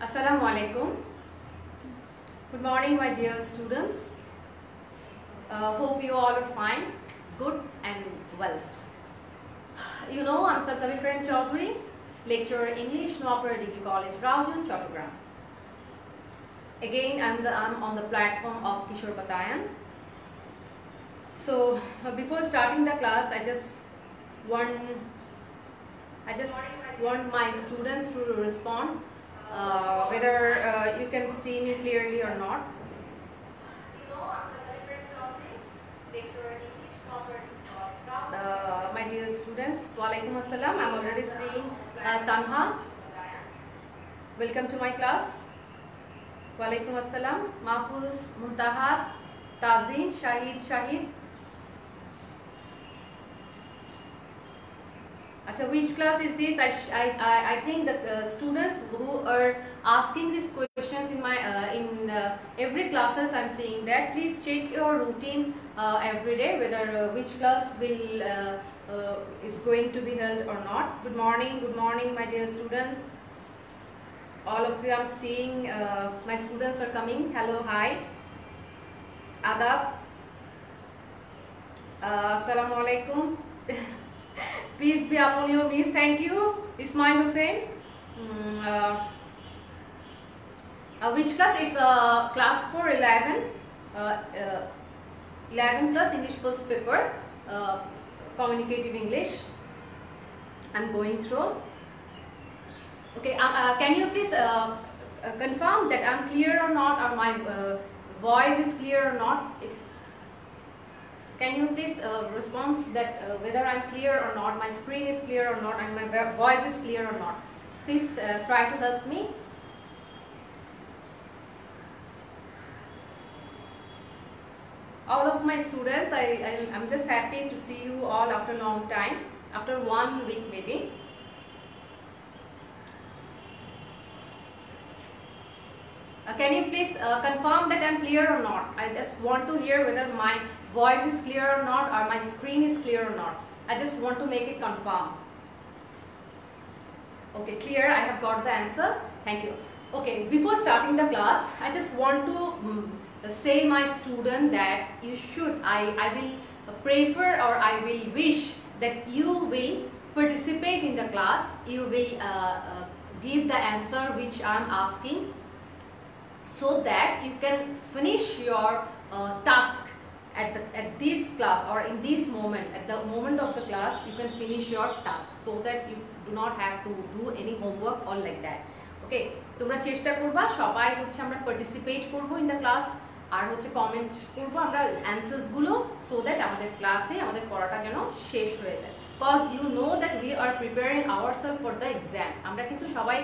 Assalamu alaikum. Good morning, my dear students. Hope you all are fine, good and well. You know, I'm Sabi Karan Chaudhary, lecturer English, Nopara Degree College, Raujan, Chattogram. Again, I'm on the platform of Kishore Batayan. So, before starting the class, I just want my students to respond whether you can see me clearly or not. You know, I'm Sabi Karan Chaudhary, lecturer English, Nopara Degree College, my dear students, Walaikum Assalam. I'm already seeing Tanha. Welcome to my class. Walaikum Assalam. Mahfuz, Muntaha, Tazeen, Shahid. Achha, which class is this? I think the students who are asking these questions in my every classes I'm seeing that. Please check your routine every day whether which class will is going to be held or not. Good morning, my dear students. All of you, I'm seeing my students are coming. Hello, hi, adab, assalamu alaikum. Peace be upon you, miss. Thank you, Ismail Hussain. Which class? It's class 4, 11. 11 plus English first paper, communicative English. I'm going through. Okay, can you please confirm that I'm clear or not, or my voice is clear or not? Can you please respond that whether I'm clear or not, my screen is clear or not, and my voice is clear or not? Please try to help me. All of my students, I'm just happy to see you all after a long time, after 1 week maybe. Can you please confirm that I'm clear or not? I just want to hear whether my voice is clear or not, or my screen is clear or not. I just want to make it confirm. Okay, clear. I have got the answer. Thank you. Okay, before starting the class, I just want to say my student that you should, I will prefer or I will wish that you will participate in the class. You will give the answer which I am asking, so that you can finish your task at this class, or in this moment, at the moment of the class, you can finish your task, so that you do not have to do any homework or like that. Okay, তোমরা চেষ্টা করবা সবাই হচ্ছে আমরা participate করব in the class, আর হচ্ছে comment করব আমরা অ্যানসার্স গুলো, সো দ্যাট আমাদের ক্লাসে আমাদের পড়াটা যেন শেষ হয়ে যায়। Because you know that we are preparing ourselves for the exam. আমরা কিন্তু সবাই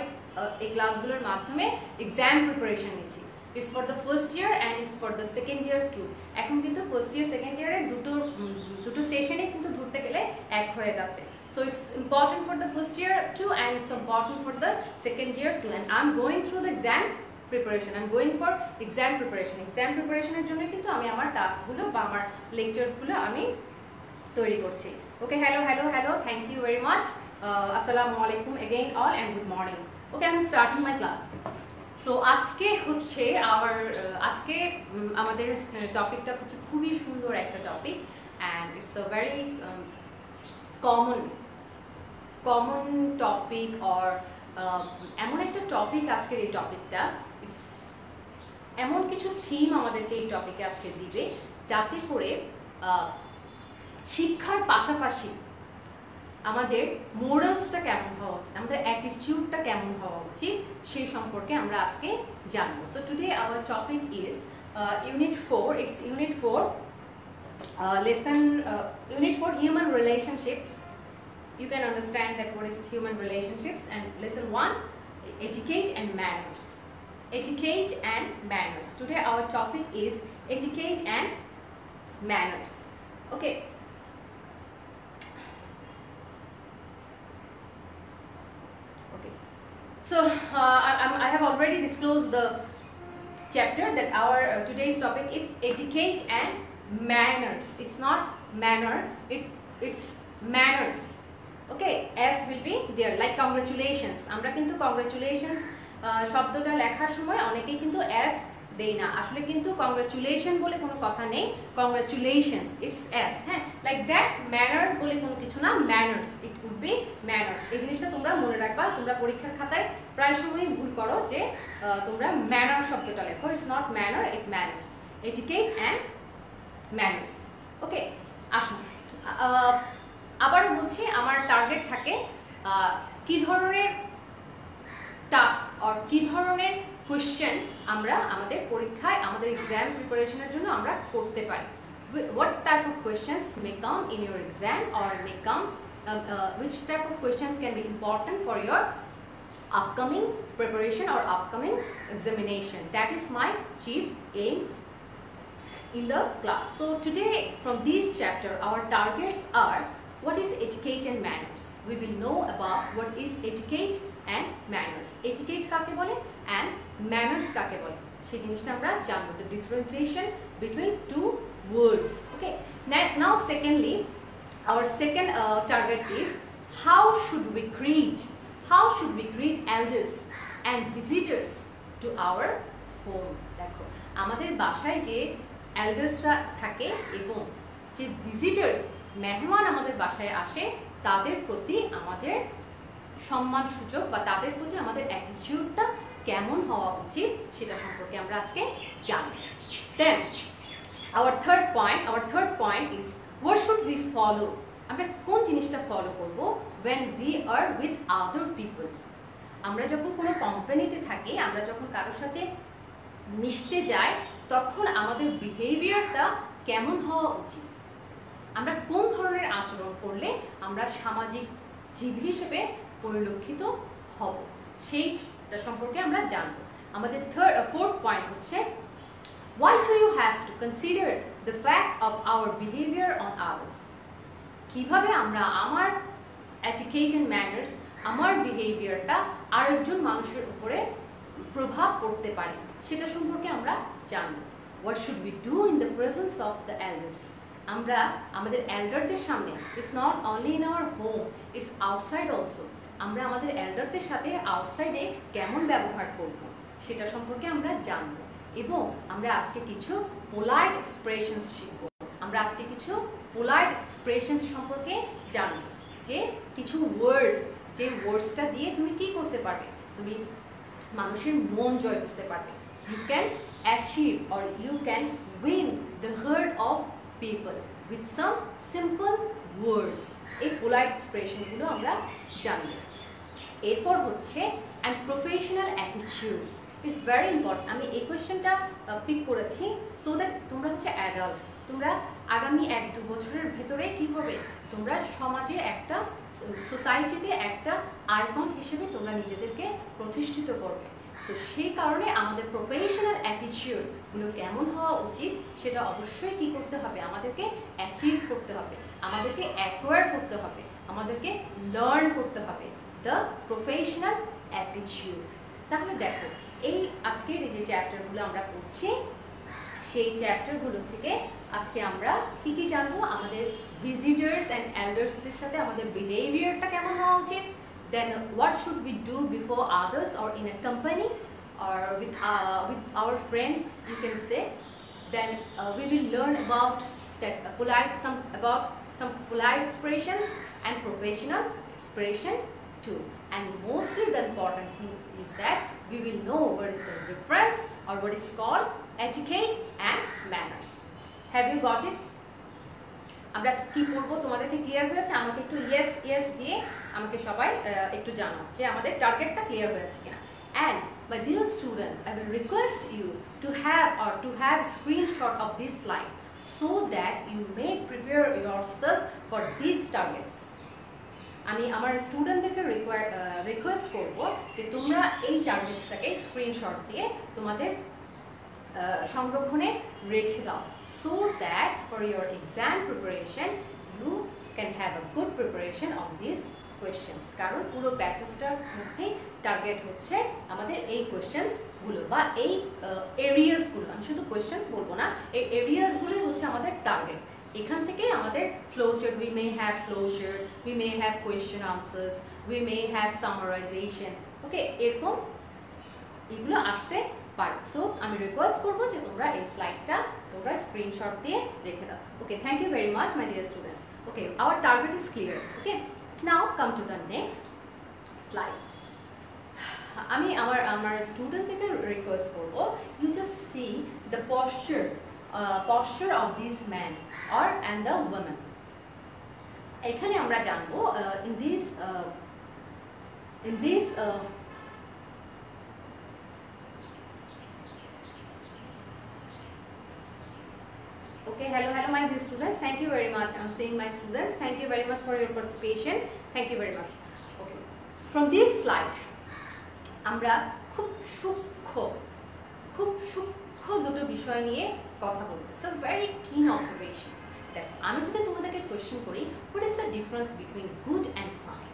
এই ক্লাসগুলোর মাধ্যমে এক্সাম প্রিপারেশন নিচ্ছি। It's for the first year and it's for the second year too. এখন কিন্তু ফার্স্ট ইয়ার সেকেন্ড ইয়ারে দুটো সেশনে কিন্তু ধরতে গেলে এক হয়ে যাচ্ছে। So it's important for the first year too, and it's important for the second year too. And I'm going through the exam preparation. I'm going for exam preparation. Exam preparation এর জন্য কিন্তু আমি আমার টাস্কগুলো বা আমার লেকচারসগুলো আমি তৈরি করছি। Okay, hello. Thank you very much. Assalamu alaikum again all, and good morning. Okay, I'm starting my class. So আজকে হচ্ছে আজকে আমাদের টপিকটা হচ্ছে খুবই সুন্দর একটা topic, and it's a very common topic, or এমন একটা টপিক আজকের এই টপিকটা। ইটস এমন কিছু থিম আমাদেরকে এই টপিকে আজকে দিবে, যাতে করে শিক্ষার পাশাপাশি আমাদের মোরালসটা কেমন হওয়া উচিত, আমাদের অ্যাটিটিউডটা কেমন হওয়া উচিত, সেই সম্পর্কে আমরা আজকে জানবো। So today our topic is Unit 4. It's Unit 4 lesson Unit 4 human relationships. You can understand that what is human relationships. And lesson 1, etiquette and manners. Etiquette and manners. Today our topic is etiquette and manners. Okay. So I have already disclosed the chapter that our today's topic is etiquette and manners. It's not manner, it's manners. Okay, S will be there, like congratulations. আমরা কিন্তু congratulations শব্দটা লেখার সময় অনেকেই কিন্তু S দেই না, আসলে কিন্তু কংগ্রাচুলেশন বলে কোনো কথা নেই, কংগ্রাচুলেশনস ইটস এস, হ্যাঁ, লাইক দ্যাট। ম্যানার বলে কোনো কিছু না, manners, it would be manners. এই জিনিসটা তোমরা মনে রাখবা। তোমরা পরীক্ষার খাতায় প্রায় সময়ই ভুল করো যে তোমরা ম্যানার শব্দটা লেখো, it's not manner, it manners, etiquette and manners. Okay, আসুন আবারও বলছি, আমার টার্গেট থাকে কি ধরনের টাস্ক আর কি ধরনের কোয়েশ্চেন আমরা আমাদের পরীক্ষায় আমাদের এক্সাম প্রিপারেশনের জন্য আমরা করতে পারি। what type of questions may come in your exam or may come which type of questions can be important for your upcoming preparation or upcoming examination. That is my chief aim in the class. So today from this chapter our targets are what is etiquette and manners. We will know about what is etiquette and manners. Etiquette কাকে বলে and manners কাকে বলে সেই জিনিসটা আমরা জানবো, the differentiation between two words. Okay, now secondly our second target is how should we greet elders and visitors to our home. দেখো আমাদের বাসায় যে এল্ডার্সরা থাকে এবং যে ভিজিটার্স মেহমান আমাদের বাসায় আসে তাদের প্রতি আমাদের সম্মান সূচক বা তাদের প্রতি আমাদের অ্যাটিটিউডটা কেমন হওয়া উচিত সেটা সম্পর্কে আমরা আজকে জানব। দেন our third point is what should we follow. আমরা কোন জিনিসটা ফলো করব when we are with other people. আমরা যখন কোনো কোম্পানিতে থাকি, আমরা যখন কারোর সাথে মিশতে যাই, তখন আমাদের বিহেভিয়ারটা কেমন হওয়া উচিত, আমরা কোন ধরনের আচরণ করলে আমরা সামাজিক জীব হিসেবে পরিলক্ষিত হব সেইটা সম্পর্কে আমরা জানব। আমাদের fourth point হচ্ছে why do you have to consider the fact of our behavior on others. কিভাবে আমরা আমার etiquette and manners, আমার বিহেভিয়ারটা আরেকজন মানুষের উপরে প্রভাব পড়তে পারে সেটা সম্পর্কে আমরা জানব। what should we do in the presence of the elders. আমরা আমাদের এল্ডারদের সামনে, it's not only in our home, it's outside also, আমরা আমাদের এল্ডারদের সাথে আউটসাইডে কেমন ব্যবহার করব সেটা সম্পর্কে আমরা জানব। এবং আমরা আজকে কিছু পোলাইট এক্সপ্রেশনস শিখব। আমরা আজকে কিছু পোলাইট এক্সপ্রেশনস সম্পর্কে জানব, যে কিছু ওয়ার্ডস, যে ওয়ার্ডসটা দিয়ে তুমি কি করতে পারবে, তুমি মানুষের মন জয় করতে পারবে। You can achieve or you can win the heart of people with some simple words. এই পোলাইট এক্সপ্রেশনগুলো আমরা জানব। এরপর হচ্ছে and professional attitudes. It's very important. আমি এই কোয়েশ্চেনটা পিক করেছি সো দ্যাট তোমরা হচ্ছে অ্যাডাল্ট, তোমরা আগামী 1-2 বছরের ভেতরে কি হবে, তোমরা সমাজে একটা সোসাইটিতে একটা আইকন হিসেবে তোমরা নিজেদেরকে প্রতিষ্ঠিত করবে। তো সেই কারণে আমাদের প্রফেশনাল অ্যাটিটিউডগুলো কেমন হওয়া উচিত সেটা অবশ্যই কি করতে হবে, আমাদেরকে অ্যাচিভ করতে হবে, আমাদেরকে অ্যাকোয়ার করতে হবে, আমাদেরকে লার্ন করতে হবে দ্য প্রফেশনাল অ্যাটিটিউড। তাহলে দেখো এই আজকের এই যে চ্যাপ্টারগুলো আমরা পড়ছি সেই চ্যাপ্টারগুলো থেকে আজকে আমরা কি কি জানবো, আমাদের ভিজিটার্স অ্যান্ড এল্ডার্সদের সাথে আমাদের বিহেভিয়ারটা কেমন হওয়া উচিত, then what should we do before others or in a company or with our friends you can say. Then we will learn about that some polite expressions and professional expression too. And mostly the important thing is that we will know what is the difference or what is called etiquette and manners. Have you got it? আমরা কি পড়বো তোমাদেরকে clear হয়েছে? আমাকে একটু yes yes দিয়ে আমাকে সবাই একটু জানাও যে আমাদের টার্গেটটা ক্লিয়ার হয়েছে কিনা। And my dear students, I will request you to have a screenshot of this slide so that you may prepare yourself for these targets. আমি আমার স্টুডেন্টদেরকে রিকোয়েস্ট করব যে তোমরা এই টার্গেটটাকে স্ক্রিনশট দিয়ে তোমাদের সংরক্ষণে রেখে দাও, so that for your exam preparation you can have a good preparation of these questions. কারণ পুরো প্যাসেজটার মধ্যে টার্গেট হচ্ছে আমাদের এই কোয়েশ্চেন্সগুলো বা এই এরিয়াসগুলো, আমি শুধু কোয়েশ্চেন্স বলবো না, এই এরিয়াসগুলোই হচ্ছে আমাদের টার্গেট। এখান থেকে আমাদের flowchart, we may have flowchart, we may have question answers, we may have summarization, okay, এরকম এগুলো আসতে পারে। সো আমি রিকোয়েস্ট করবো যে তোমরা এই স্লাইডটা তোমরা স্ক্রিনশট দিয়ে রেখে দাও। Okay, thank you very much my dear students. Okay, our target is clear. Okay, now come to the next slide. আমি আমার স্টুডেন্টদেরকে রিকোয়েস্ট করবো, you just see the posture of this man or and the woman. এখানে আমরা জানবো in this okay, hello my dear students, thank you very much. I'm seeing my students, thank you very much for your participation, thank you very much. Okay, from this slide আমরা খুব সূক্ষ্ম দুটো বিষয় নিয়ে কথা বলবো। সো ভেরি কিন observation. দেখো, আমি যদি তোমাদেরকে কোয়েশ্চেন করি what is the difference between good and fine,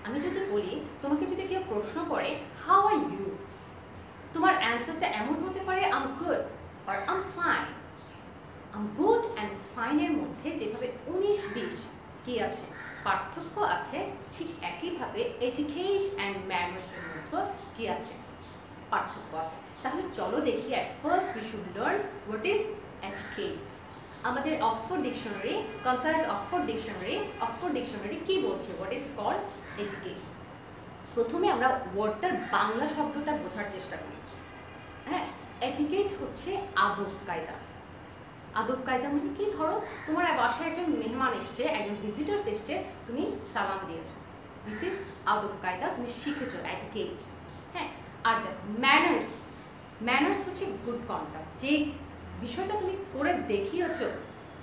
আমি যদি বলি, তোমাকে যদি কেউ প্রশ্ন করে হাউ আর ইউ, তোমার অ্যান্সারটা এমন হতে পারে আম গুড আর I'm fine. I'm good and ফাইনের মধ্যে যেভাবে 19-20 কি আছে, পার্থক্য আছে, ঠিক একইভাবে এটিকেট অ্যান্ড ম্যানার্সের মধ্যে কি আছে, পার্থক্য আছে। তাহলে চলো দেখি, at first we should learn what is etiquette. আমাদের Oxford dictionary, concise Oxford dictionary কি বলছে হোয়াট ইজ কল্ড এটিকেট। প্রথমে আমরা ওয়ার্ডটার বাংলা শব্দটা বোঝার চেষ্টা করি। হ্যাঁ, এটিকেট হচ্ছে আদব কায়দা। আদব কায়দা মানে কি, ধরো তোমার বাসায় একজন মেহমান এসছে, একজন ভিজিটার্স এসছে, তুমি সালাম দিয়েছো, দিস ইজ আদব কায়দা, তুমি শিখেছো এটিকেট। হ্যাঁ, আর দেখো ম্যানার্স হচ্ছে গুড কন্ডাক্ট, যে বিষয়টা তুমি করে দেখিয়েছো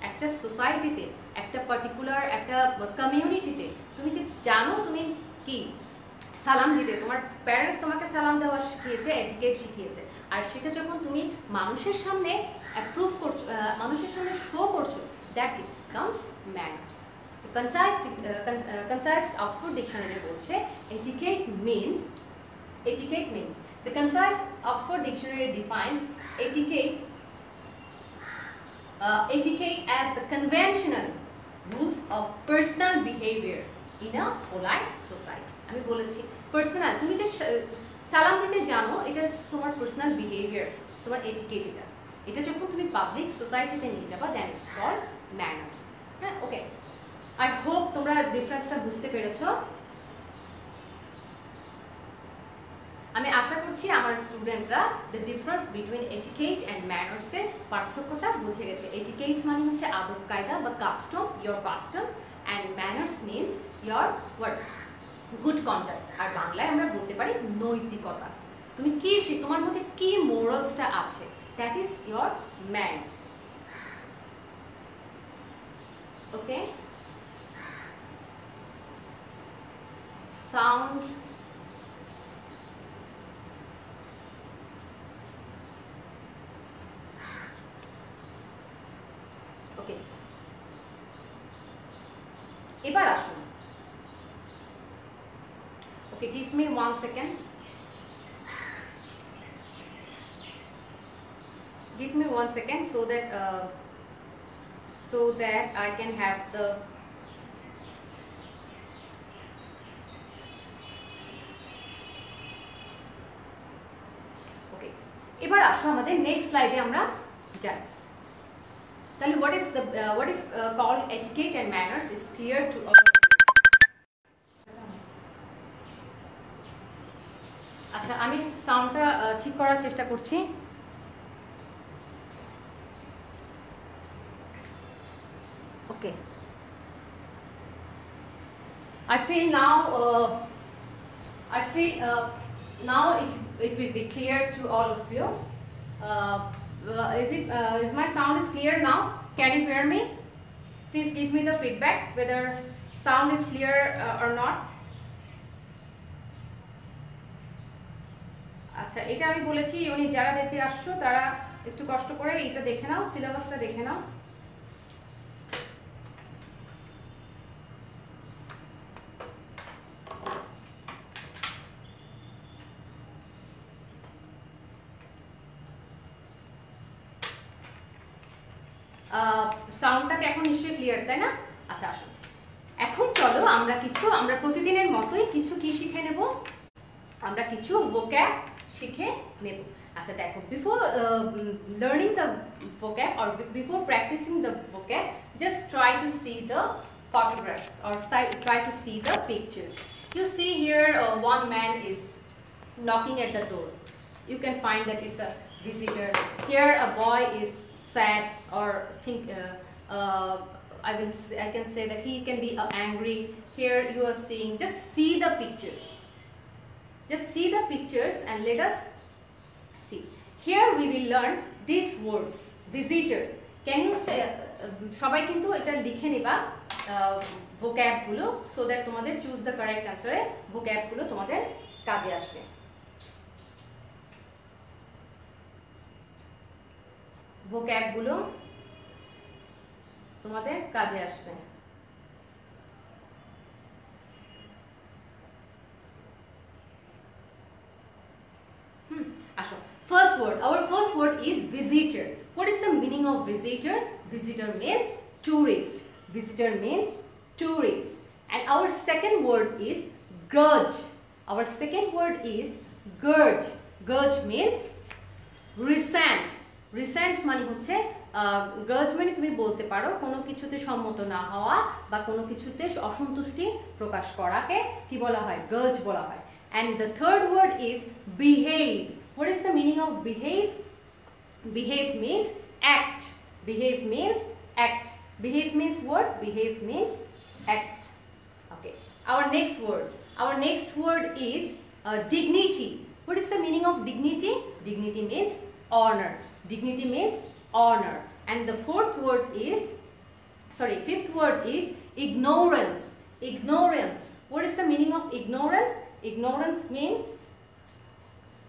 একটা সোসাইটিতে, একটা পার্টিকুলার একটা কমিউনিটিতে, তুমি যে জানো তুমি কি সালাম দিতে, তোমার প্যারেন্টস তোমাকে সালাম দেওয়া শিখিয়েছে, এটিকেট শিখিয়েছে, আর সেটা যখন তুমি মানুষের সামনে অ্যাপ্রুভ করছো, মানুষের সামনে শো করছো, that becomes manners. So concise Oxford dictionary বলছে etiquette means the concise Oxford Dictionary defines etiquette as the conventional rules of personal behavior in a polite society. আমি বলেছি পার্সোনাল, তুমি যে সালাম দিতে জানো, এটা তোমার পার্সোনাল বিহেভিয়ার, তোমার এটিকেট। এটা যখন তুমি পাবলিক সোসাইটিতে নিয়ে যাবা, দেন ইটস কল্ড ম্যানার্স। হ্যাঁ, ওকে, আই হোপ তোমরা ডিফারেন্সটা বুঝতে পেরেছো। আমি আশা করছি আমার স্টুডেন্টরা the difference between etiquette and ম্যানার্সের পার্থক্যটা বুঝে গেছে। এটিকেট মানে হচ্ছে আদব কায়দা বা custom, your custom, and manners means your word good conduct. আর বাংলায় আমরা বলতে পারি নৈতিকতা, তুমি কি, তোমার মধ্যে কি মোরালসটা আছে, that is your manners. Okay, sound এবার আসুন। Okay, give me 1 second. Give me 1 second so that I can have the okay. এবার আসো আমাদের নেক্সট স্লাইডে আমরা যাই। তাহলে what is called etiquette and manners is clear to all. আচ্ছা, আমি সাউন্ডটা ঠিক করার চেষ্টা করছি। ওকে, I feel now it will be clear to all of you. Is my sound is clear now? Can you hear me? Please give me the feedback whether sound is clear or not. আচ্ছা, এটা আমি বলেছি unit যারা দেখতে আসছো তারা একটু কষ্ট করে এটা দেখে নাও, সিলেবাসটা দেখে নাও। সাউন্ডটাকে এখন নিশ্চয়ই ক্লিয়ার, তাই না? আচ্ছা, আসুন এখন চলো আমরা প্রতিদিনের মতোই কিছু কি শিখে নেব, আমরা কিছু ভোক্যাব শিখে নেব আচ্ছা দেখো before learning the vocab or before practicing the vocab just try to see the photographs or try to see the pictures. You see here one man is knocking at the door. You can find that it's a visitor. Here a boy is sad or think I can say that he can be angry. Here you are seeing, just see the pictures. Just see the pictures and let us see. Here we will learn these words. Visitor. Can you say সবাই কিন্তু এটা লিখে নিবা vocab গুলো so that তোমাদের choose the correct answer A vocab গুলো তোমাদের কাজে আসবে vocab গুলো তোমাদের কাজে আসবে আসো first word, our first word is visitor. What is the meaning of visitor? Visitor means tourist. Visitor means tourist. And our second word is gurge. Our second word is gurge. Gurge means resent. Resent মানে হচ্ছে gurge মানে তুমি বলতে পারো কোনো কিছুতে সম্মত না হওয়া বা কোনো কিছুতে অসন্তুষ্টি প্রকাশ করাকে কি বলা হয় gurge বলা হয় and the third word is behave. What is the meaning of behave? Behave means act. Behave means act. Behave means what? Behave means act. Okay. Our next word is dignity. What is the meaning of dignity? Dignity means honor. Dignity means honor. And the fifth word is ignorance. Ignorance. What is the meaning of ignorance? Ignorance means,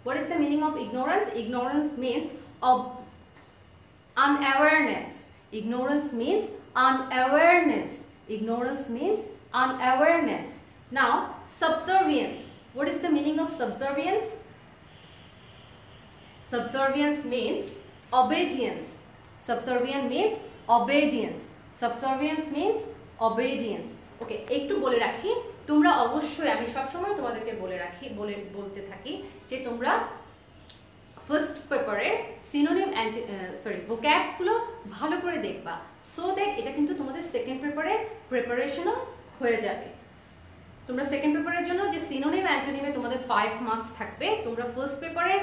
what is the meaning of ignorance? Ignorance means unawareness. Ignorance means unawareness. Ignorance means unawareness. Now, subservience. What is the meaning of subservience? Subservience means obedience. Subservience means obedience. Subservience means obedience. Okay, একটু বলে রাখি তোমরা অবশ্যই আমি সব সময় তোমাদেরকে বলতে থাকি যে তোমরা ফার্স্ট পেপারে সিনোনিম vocabs গুলো ভালো করে দেখবা সো দ্যাট এটা কিন্তু তোমাদের সেকেন্ড পেপারের প্রিপারেশনও হয়ে যাবে তোমরা সেকেন্ড পেপারের জন্য যে সিনোনিম অ্যান্টোনিমে তোমাদের 5 মার্কস থাকবে তোমরা ফার্স্ট পেপারের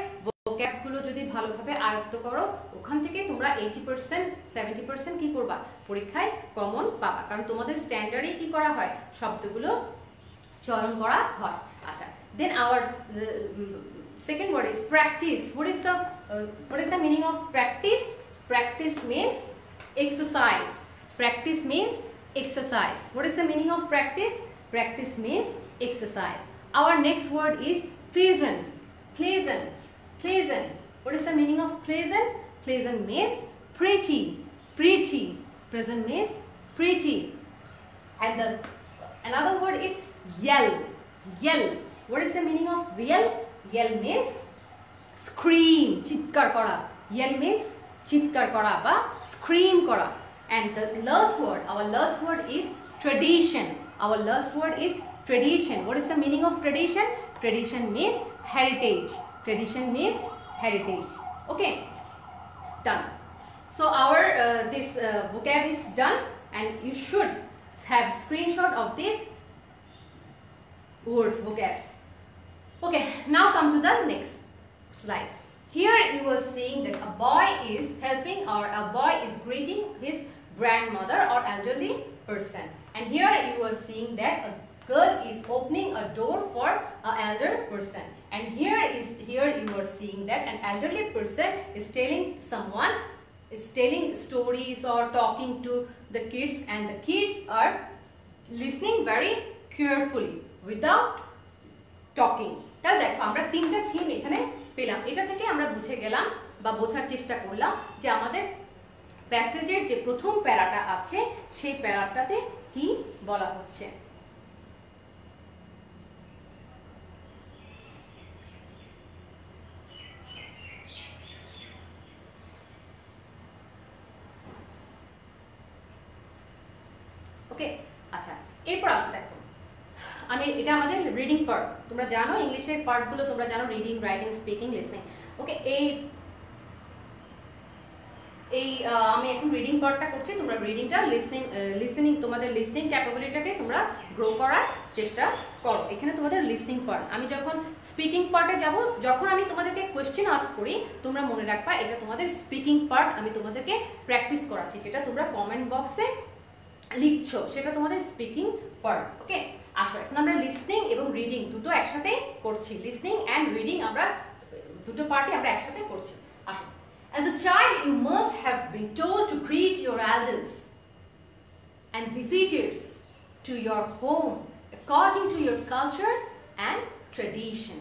vocabs গুলো যদি ভালোভাবে আয়ত্ত করো ওখান থেকে তোমরা 80% 70% কি করবা পরীক্ষায় কমন পাবা কারণ তোমাদের স্ট্যান্ডার্ডে কি করা হয় শব্দগুলো চয়ন করা হয় আচ্ছা then our second word is practice. What is the meaning of practice? Practice means exercise. Practice means exercise. What is the meaning of practice? Practice means exercise. Our next word is pleasant. Pleasant. Pleasant. What is the meaning of pleasant? Pleasant means pretty. Pretty. Pleasant means pretty. And another word is yell. Yell. What is the meaning of yell? Yell means scream. Chitkar kora. Yell means chitkar kora ba scream kora. And the last word, our last word is tradition. Our last word is tradition. What is the meaning of tradition? Tradition means heritage. Tradition means heritage. Okay, done. So our this vocab is done, and you should have screenshot of this words vocabs. Okay, now come to the next slide. Here you are seeing that a boy is helping or a boy is greeting his grandmother or elderly person, and here you are seeing that a girl is opening a door for an elder person, and here you are seeing that an elderly person is telling stories or talking to the kids, and the kids are listening very carefully without talking. তাহলে দেখো আমরা তিনটা theme এখানে পেলাম এটা থেকে আমরা বুঝে গেলাম বা বোঝার চেষ্টা করলাম যে আমাদের প্যাসেজের যে প্রথম প্যারাটা আছে সেই প্যারাটাতে কি বলা হচ্ছে ওকে আচ্ছা এরপর আসো দেখো আমি এটা আমাদের রিডিং পার্ট তোমরা জানো ইংলিশের পার্টগুলো তোমরা জানো, রিডিং, রাইটিং, স্পিকিং, লিসনিং। ওকে, আমি এখন রিডিং পার্টটা করছি, তোমরা রিডিংটা, লিসনিং তোমাদের লিসনিং ক্যাপাবিলিটিটাকে তোমরা গ্রো করার চেষ্টা করো। এখানে তোমাদের লিসনিং পার্ট, আমি যখন স্পিকিং পার্টে যাব, যখন আমি তোমাদেরকে কোয়েশ্চেন আস্ক করি তোমরা মনে রাখবা এটা তোমাদের স্পিকিং পার্ট, আমি তোমাদেরকে প্র্যাকটিস করাচ্ছি, যেটা তোমরা কমেন্ট বক্সে লিখছো সেটা তোমাদের স্পিকিং পার্ট। ওকে, আসো এখন আমরা লিসনিং এবং রিডিং দুটো একসাথে করছি, লিসনিং অ্যান্ড রিডিং আমরা দুটো পার্টই আমরা একসাথে করছি। আসো, as a child you must have been told to greet your elders and visitors to your home according to your culture and tradition।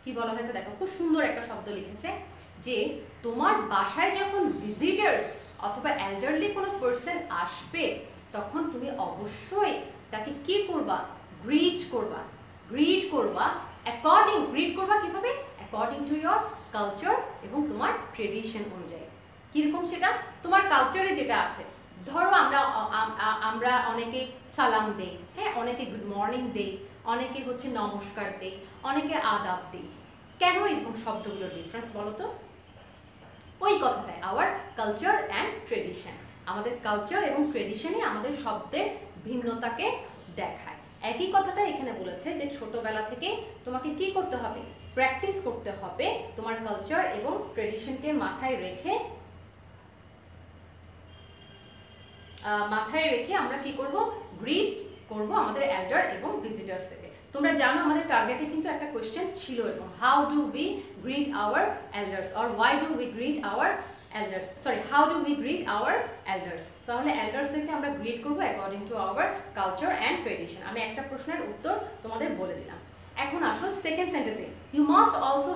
কি বলা হয়েছে দেখো, খুব সুন্দর একটা শব্দ লিখেছে যে তোমার বাসায় যখন ভিজিটার্স অথবা এল্ডারলি কোনো পার্সন আসবে তখন তুমি অবশ্যই তাকে কি করবা, গ্রিট করবা। গ্রিট করবা কিভাবে, অ্যাকর্ডিং টু ইয়োর কালচার এবং তোমার ট্রেডিশন অনুযায়ী। কিরকম সেটা, তোমার কালচারে যেটা আছে, ধরো আমরা অনেকে সালাম দেই, হ্যাঁ, অনেকে গুড মর্নিং দেই, অনেকে হচ্ছে নমস্কার দেই, অনেকে আদাব দেই। কেন এরকম শব্দগুলোর ডিফারেন্স বলো তো? ওই কথাটাই, আওয়ার কালচার অ্যান্ড ট্রেডিশন, আমাদের কালচার এবং ট্রেডিশনে আমাদের শব্দের ভিন্নতাকে দেখায়। একই কথাটা এখানে বলেছে যে ছোটবেলা থেকে তোমাকে কি করতে হবে, প্র্যাকটিস করতে হবে তোমার কালচার এবং ট্রেডিশনকে মাথায় রেখে আমরা কি করব, গ্রিট করব আমাদের এল্ডার এবং ভিজিটার্স থেকে। তোমরা জানো আমাদের টার্গেটে কিন্তু একটা কোয়েশ্চেন ছিল এরকম, how do we greet our elders or why do we greet our elders, sorry, how do we greet our elders? তাহলে এল্ডার্সদেরকে আমরা গ্রিট করব according to our culture and tradition. আমি একটা প্রশ্নের উত্তর তোমাদের বলে দিলাম। এখন আসো সেকেন্ড সেন্টেন্সে, you must also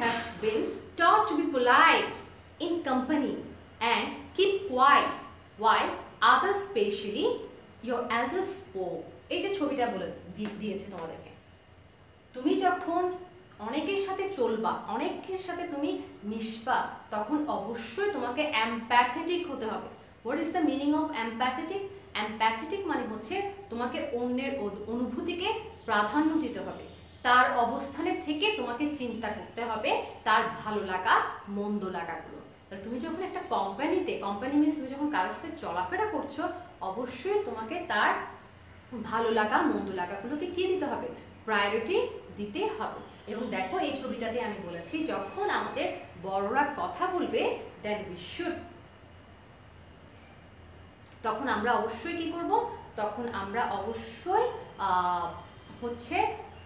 have been taught to be polite in company and keep quiet while others, especially your elders, spoke। এই যে ছবিটা বলে দিয়েছে তোমাদেরকে, তুমি যখন অনেকের সাথে চলবা, অনেকের সাথে তুমি মিশবা, তখন অবশ্যই তোমাকে এমপ্যাথেটিক হতে হবে। What is the meaning of empathetic? Empathetic মানে হচ্ছে তোমাকে অন্যের অনুভূতিকে প্রাধান্য দিতে হবে, তার অবস্থানে থেকে তোমাকে চিন্তা করতে হবে তার ভালো লাগা মন্দ লাগাগুলো। তাহলে তুমি যখন একটা কোম্পানি মিনস তুমি যখন কারোর সাথে চলাফেরা করছো, অবশ্যই তোমাকে তার ভালো লাগা মন্দ লাগাগুলোকে কি দিতে হবে, প্রায়োরিটি দিতে হবে। এবং দেখো এই ছবিটাতে আমি বলেছি যখন আমাদের বড়রা কথা বলবে দেন উই শুড, তখন আমরা অবশ্যই কি করব, তখন আমরা অবশ্যই হচ্ছে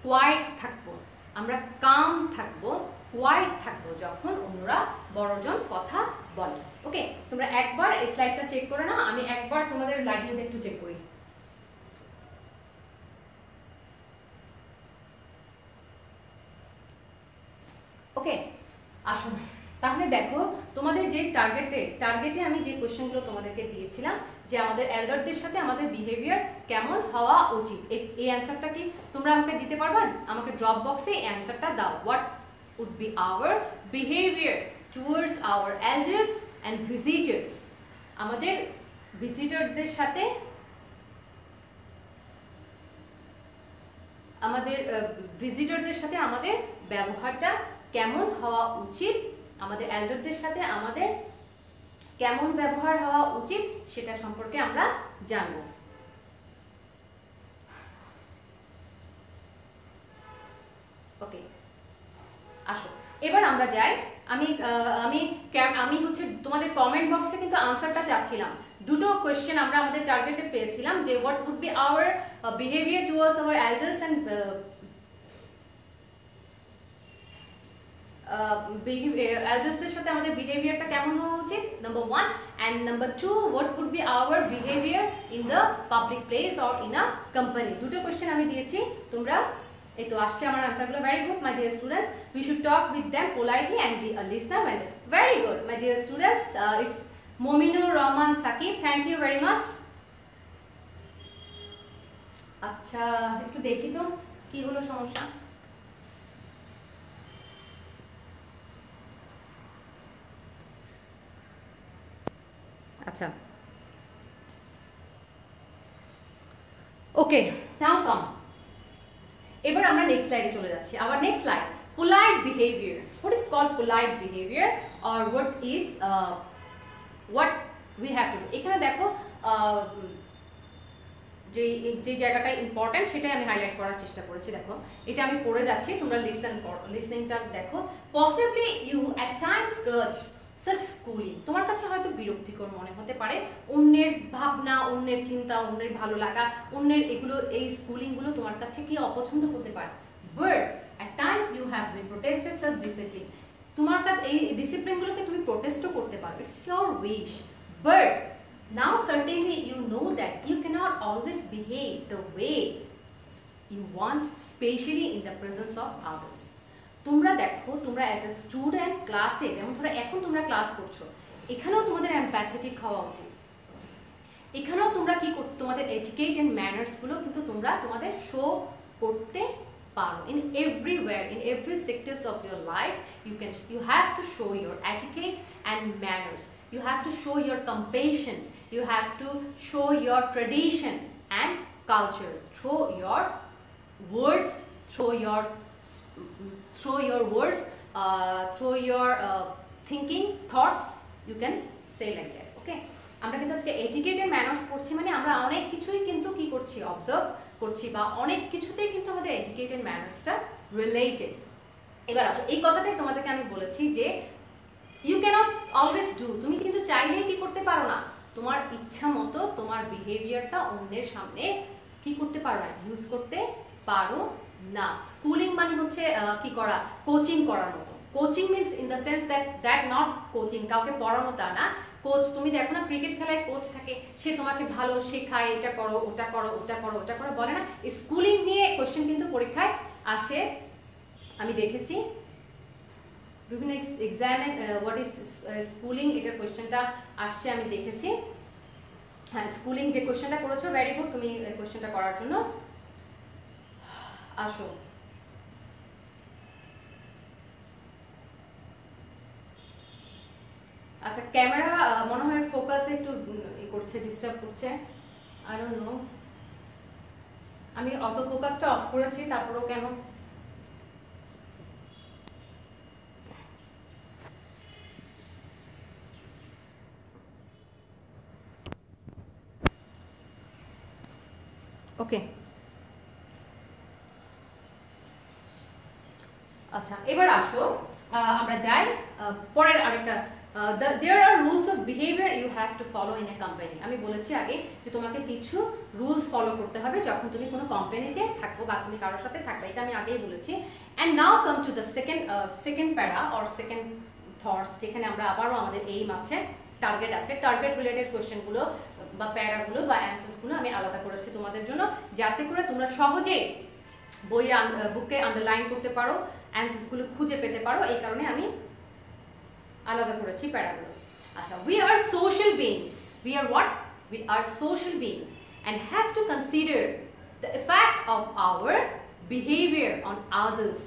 কোয়াইট থাকবো, আমরা কাম থাকবো, কোয়াইট থাকবো যখন অন্যরা বড়জন কথা বলে। ওকে, তোমরা একবার এই স্লাইডটা চেক করে নাও, আমি একবার তোমাদের লাইটিংটা একটু চেক করি। ওকে, আসুন তাহলে দেখো তোমাদের যে টার্গেটে আমি যে কোশ্চেনগুলো তোমাদেরকে দিয়েছিলাম যে আমাদের এল্ডারদের সাথে আমাদের বিহেভিয়ার কেমন হওয়া উচিত, এই অ্যান্সারটা কি তোমরা আমাকে দিতে পারবা? আমাকে ড্রপ বক্সে এই অ্যান্সারটা দাও। What would be our behaviour towards our elders and visitors, আমাদের ভিজিটারদের সাথে আমাদের ব্যবহারটা কেমন হওয়া উচিত, আমাদের এল্ডারদের সাথে আমাদের কেমন ব্যবহার হওয়া উচিত সেটা সম্পর্কে আমরা জানবো। ওকে, আসো এবার আমরা যাই। আমি হচ্ছে তোমাদের কমেন্ট বক্সে কিন্তু আনসারটা চাচ্ছিলাম। দুটো কোয়েশ্চেন আমরা আমাদের টার্গেটে পেয়েছিলাম যে what would be our behaviour towards our elders and এল্ডার্সদের সাথে আমাদের বিহেভিয়ারটা কেমন হওয়া উচিত, number 1, and number 2, what would be our behaviour in the public place or in a company. দুটো কোয়েশ্চেন আমি দিয়েছি, তোমরা এই তো আসছে আমার আনসারগুলো। Very good my dear students, we should talk with them politely and be a listener. Very good my dear students, it's Mominur Rahman Sakib, thank you very much. আচ্ছা একটু দেখি তো কি হলো সমস্যা। আচ্ছা ওকে, নাও কাম, এবার আমরা নেক্সট স্লাইডে চলে যাচ্ছি। Hour next slide, polite behavior. What is called polite behavior, or what we have to do? এখানে দেখো যে জায়গাটা ইম্পর্টেন্ট সেটাই আমি হাইলাইট করার চেষ্টা করেছি। দেখো এটা আমি পড়ে যাচ্ছি, তোমরা লিসেনটা দেখো। পসিবলি ইউ অ্যাট টাইমস গ্রাজ such schooling. তোমার কাছে হয়তো বিরক্তিকর মনে হতে পারে অন্যের ভাবনা, অন্যের চিন্তা, অন্যের ভালো লাগা, অন্যের এগুলো, এই স্কুলিংগুলো তোমার কাছে কি অপছন্দ হতে পারে। But at times you have been protested such discipline. তোমার কাছে এই ডিসিপ্লিনগুলোকে তুমি প্রোটেস্টও করতে পারো, it's your wish. But now certainly you know that you cannot always behave the way you want, especially in the presence of others. তোমরা দেখো, তোমরা as a student ক্লাসে, যেমন ধরো এখন তোমরা ক্লাস করছো, এখানেও তোমাদের এমপ্যাথেটিক হওয়া উচিত। এখানেও তোমরা কি তোমাদের এটিকেট অ্যান্ড ম্যানার্সগুলো কিন্তু তোমরা তোমাদের শো করতে পারো। In everywhere, in every sectors of your life you have to show your etiquette and manners. You have to show your compassion. You have to show your tradition and culture through your words, through your thinking, thoughts. You can say like that. Okay, আমরা কিন্তু আজকে etiquette and manners পড়ছি, মানে আমরা অনেক কিছুই কিন্তু কি করছি, অবজার্ভ করছি, বা অনেক কিছুতেই কিন্তু আমাদের এটিকেট এন্ড ম্যানার্সটা রিলেটেড। এবার আসো, এই কথাটাই তোমাদেরকে আমি বলেছি যে ইউ ক্যানট অলওয়েজ ডু, তুমি কিন্তু চাইলেই কি করতে পারো না, তোমার ইচ্ছা মতো তোমার বিহেভিয়ারটা অন্যের সামনে কি করতে পারো না, ইউজ করতে পারো না। স্কুলিং মানে হচ্ছে কি করা, কোচিং করার মতো। Coaching means in the sense that not coaching, কাউকে পড়ানো তা না। কোচ, তুমি দেখো না ক্রিকেট খেলায় কোচ থাকে, সে তোমাকে ভালো শেখায়, এটা করো, ওটা করো, ওটা করো, ওটা করো বলে না। স্কুলিং নিয়ে কোয়েশ্চেন কিন্তু পরীক্ষায় আসে, আমি দেখেছি বিভিন্ন এক্সামে হোয়াট ইজ স্কুলিং, এটার কোয়েশ্চেনটা আসছে, আমি দেখেছি। হ্যাঁ, স্কুলিং যে কোয়েশ্চেনটা করেছো, ভেরি গুড, তুমি কোয়েশ্চেনটা করার জন্য আসো। আচ্ছা, ক্যামেরা মনে হয় ফোকাসে একটু করছে, ডিস্টার্ব করছে, আই ডোন্ট নো। আমি অটো ফোকাসটা অফ করেছি, তারপরেও কেন। ওকে, আচ্ছা এবার আসো আমরা যাই পরের আরেকটা। there are rules of behavior you have to follow in a company. আমি বলেছি আগে যে তোমাকে কিছু রুলস ফলো করতে হবে যখন তুমি কোনো কোম্পানিতে থাকবো বা তুমি কারোর সাথে থাকবে, এটা আমি আগেই বলেছি। and now come to the second para or second thoughts, যেখানে আমরা আবারও আমাদের এইম আছে, টার্গেট আছে। টার্গেট রিলেটেড কোয়েশ্চেনগুলো বা প্যারাগুলো বা অ্যান্সার্সগুলো আমি আলাদা করেছি তোমাদের জন্য, যাতে করে তোমরা সহজে বুকে আন্ডারলাইন করতে পারো, অ্যান্সার্সগুলো খুঁজে পেতে পারো, এই কারণে আমি আলাদা করেছি প্যারাগুলো। আচ্ছা, we are social beings. We are what? We are social beings and have to consider the effect of our behavior on others.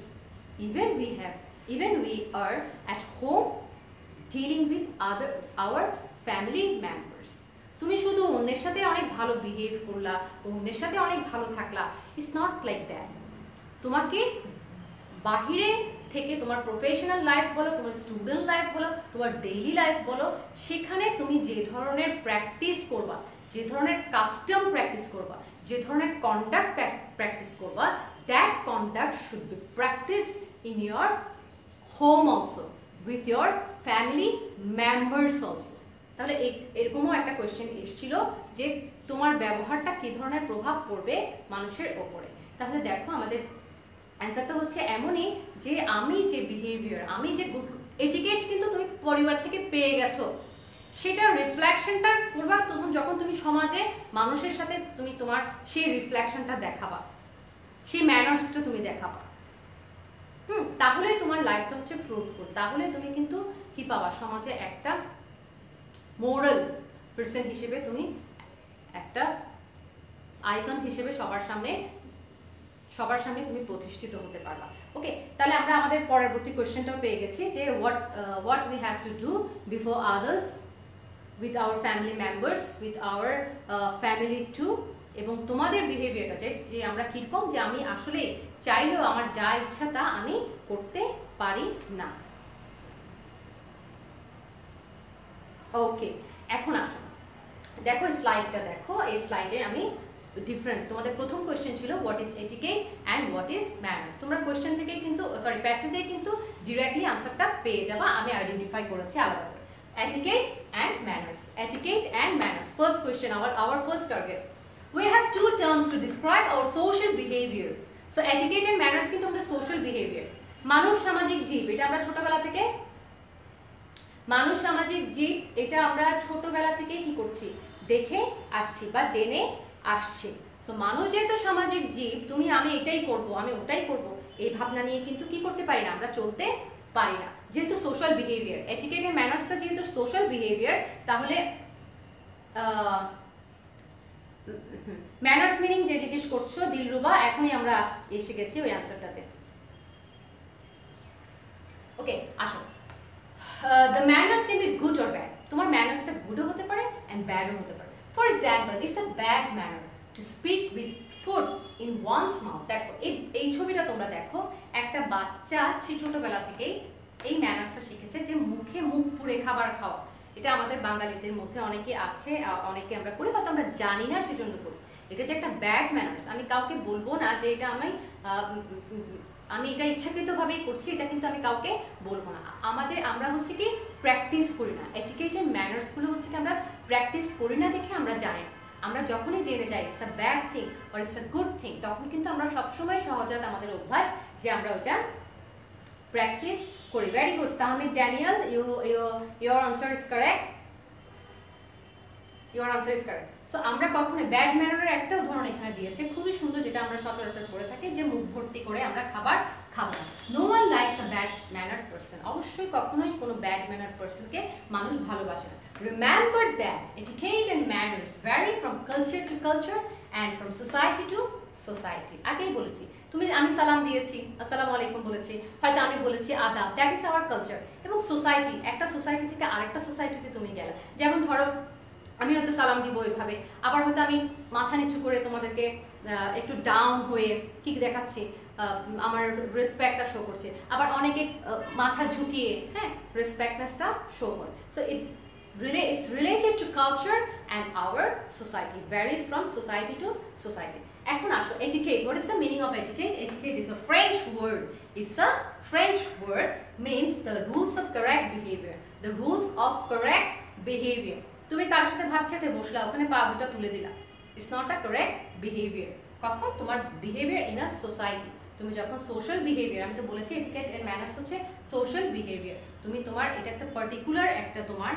Even we are at home dealing with our family members. তুমি শুধু অন্যের সাথে অনেক ভালো behave করলা, অন্যের সাথে অনেক ভালো থাকলা, ইটস নট লাইক দ্যাট। তোমাকে বাহিরে থেকে তোমার প্রফেশনাল লাইফ বলো, তোমার স্টুডেন্ট লাইফ বলো, তোমার ডেইলি লাইফ বলো, সেখানে তুমি যে ধরনের প্র্যাকটিস করবা, যে ধরনের কাস্টম প্র্যাকটিস করবা, যে ধরনের কন্ডাক্ট প্র্যাকটিস করবা, that conduct should be practised in your home also, with your family members also. তাহলে এরকমও একটা কোয়েশ্চেন এসেছিল যে তোমার ব্যবহারটা কি ধরনের প্রভাব পড়বে মানুষের ওপরে। তাহলে দেখো আমাদের অ্যান্সারটা হচ্ছে এমনই যে আমি যে বিহেভিয়ার, আমি যে গুড এটিকেট কিন্তু তুমি পরিবার থেকে পেয়ে গেছো, সেটা রিফ্লেকশনটা করবা যখন তুমি সমাজে মানুষের সাথে তুমি তোমার সেই রিফ্লেকশনটা দেখাবা, সেই ম্যানার্সটা তুমি দেখাবা। তাহলে তোমার লাইফটা হচ্ছে ফ্রুটফুল, তাহলে তুমি কিন্তু কি পাবা, সমাজে একটা মোরাল পারসন হিসেবে তুমি একটা আইকন হিসেবে সবার সামনে তুমি প্রতিষ্ঠিত হতে পারবা। ওকে, তাহলে আমরা আমাদের পরবর্তী কোয়েশ্চেনটাও পেয়ে গেছি যে what we have to do before others, with our family members, with our family too, এবং তোমাদের বিহেভিয়ারটা যে আমরা কিরকম, যে আমি আসলে চাইলেও আমার যা ইচ্ছা তা আমি করতে পারি না। ওকে, এখন আসো দেখো স্লাইডটা দেখো। এই স্লাইডে আমি ডিফারেন্ট, তোমাদের প্রথম কোয়েশ্চেন ছিল what is etiquette and what is manners. তোমরা কোয়েশ্চেন থেকে কিন্তু প্যাসেজে কিন্তু ডিরেক্টলি আনসারটা পেয়ে যাবা, আমি আইডেন্টিফাই করেছি আলাদা করে। Etiquette and manners, etiquette and manners. First question, our first target. We have two terms to describe our social behavior. So etiquette and manners কিন্তু আমাদের social behavior। মানুষ সামাজিক জীব, এটা আমরা ছোটবেলা থেকে, মানুষ সামাজিক জীব এটা আমরা ছোটবেলা থেকে কি করছি, দেখে আসছি বা জেনে আসছি। সো মানুষ যেহেতু সামাজিক জীব, তুমি আমি এটাই করব, আমি ওটাই করব, এই ভাবনা নিয়ে কিন্তু কি করতে পারি না, আমরা চলতে পারি না। যেহেতু সোশ্যাল বিহেভিয়ার, এটিকেট এন্ড ম্যানার্সটা যেহেতু সোশ্যাল বিহেভিয়ার, তাহলে ম্যানার্স মিনিং যে জিজ্ঞেস করছো দিলরুবা, এখনই আমরা এসে গেছি ওই অ্যান্সারটাতে। ওকে, আসো। The manners can be good or bad. তোমার ম্যানার্সটা গুডও হতে পারে এন্ড ব্যাডও হতে পারে। For example, it's a bad manner to speak with food in one's mouth. দেখো এই ছবিটা তোমরা দেখো, একটা বাচ্চা সেই ছোটবেলা থেকেই এই ম্যানার্সটা শিখেছে যে মুখে মুখ পুড়ে খাবার খাওয়া। এটা আমাদের বাঙালিদের মধ্যে অনেকে আছে, অনেকে আমরা করি, হয়তো আমরা জানি না সেজন্য করি। এটা যে একটা ব্যাড ম্যানার্স, আমি কাউকে বলবো না যে এটা আমি এটা ইচ্ছাকৃতভাবেই করছি, এটা কিন্তু আমি কাউকে বলবো না। আমরা হচ্ছে কি প্র্যাকটিস করি না, এটিকেট এন্ড ম্যানার্স গুলো হচ্ছে কি আমরা প্র্যাকটিস করি না দেখে আমরা জানি না। আমরা যখনই জেনে যাই it's a bad thing or it's a good thing, তখন কিন্তু আমরা সবসময় সহজাত আমাদের অভ্যাস যে আমরা ওটা প্র্যাকটিস করি। Very good Tahmid Daniel, your answer is correct. Your answer is correct. So আমরা কখনো ব্যাড ম্যানারের একটা উদাহরণ এখানে দিয়েছে, খুবই সুন্দর, যেটা আমরা সচরাচর করে থাকি, যে মুখ ভর্তি করে আমরা খাবার খাবো না। No one likes a bad mannered person. অবশ্যই কখনোই কোনো ব্যাড ম্যানার্ড পারসনকে মানুষ ভালোবাসে না। Remember that etiquette and manners vary from culture to culture and from society to society. আগেই বলেছি, আমি সালাম দিয়েছি, আসসালামু আলাইকুম বলেছি, হয়তো আমি বলেছি আদাব, দ্যাট ইজ আওয়ার কালচার। এবং সোসাইটি, একটা সোসাইটি থেকে আরেকটা সোসাইটিতে তুমি গেলে, যেমন ধরো আমি হয়তো সালাম দিব এভাবে, আবার হয়তো আমি মাথা নিচু করে তোমাদেরকে একটু ডাউন হয়ে কি দেখাচ্ছি, আমার রেসপেক্টটা শো করছে, আবার অনেকে মাথা ঝুঁকিয়ে রেসপেক্টনেসটা শো করে। So it's related to culture and our society, varies from society to society. এখন আসো etiquette. What is the meaning of etiquette? Etiquette is a French word. It's a French word, means the rules of correct behavior. The rules of correct behavior. তুমি কারোর সাথে ভাত খেতে বসলা, ওখানে পা দুটো তুলে দিলা, it's not a correct behaviour. কখন তোমার বিহেভিয়ার ইন আ সোসাইটি, তুমি যখন সোশ্যাল বিহেভিয়ার, আমি তো বলেছি এটিকেট এন্ড ম্যানার্স হচ্ছে সোশ্যাল বিহেভিয়ার, তুমি তোমার এটা একটা পার্টিকুলার একটা তোমার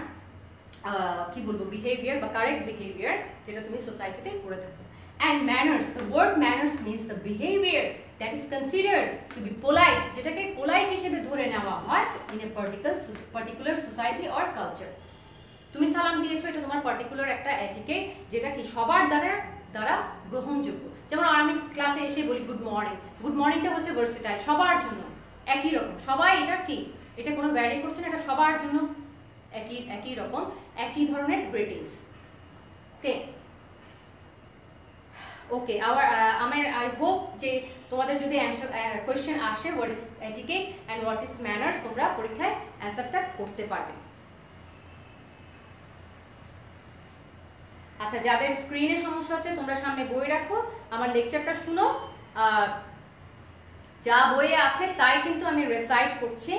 কি বলবো বিহেভিয়ার বা কারেক্ট বিহেভিয়ার, যেটা তুমি সোসাইটিতে করে থাকো। And manners, the word manners means the behavior that is considered to be polite, যেটাকে পোলাইট হিসেবে ধরে নেওয়া হয় in a particular society or culture. তুমি সালাম দিয়েছো, এটা তোমার পার্টিকুলার একটা এটিকেট, যেটা কি সবার দ্বারা গ্রহণযোগ্য। যেমন আমি ক্লাসে এসে বলি গুড মর্নিং, গুড মর্নিংটা হচ্ছে ভার্সেটাইল, সবার জন্য একই রকম, সবাই এটা কোনো ভ্যারি করছে না, এটা সবার জন্য একই রকম, একই ধরনের গ্রিটিংস। ওকে, আই হোপ যে তোমাদের যদি কোয়েশ্চেন আসে what is etiquette and what is manners, তোমরা পরীক্ষায় অ্যান্সারটা করতে পারবে। আচ্ছা, যাদের স্ক্রিনে সমস্যা হচ্ছে তোমরা সামনে বই রাখো, আমার লেকচারটা শুনো। যা বইয়ে আছে তাই কিন্তু আমি রেসাইট করছি,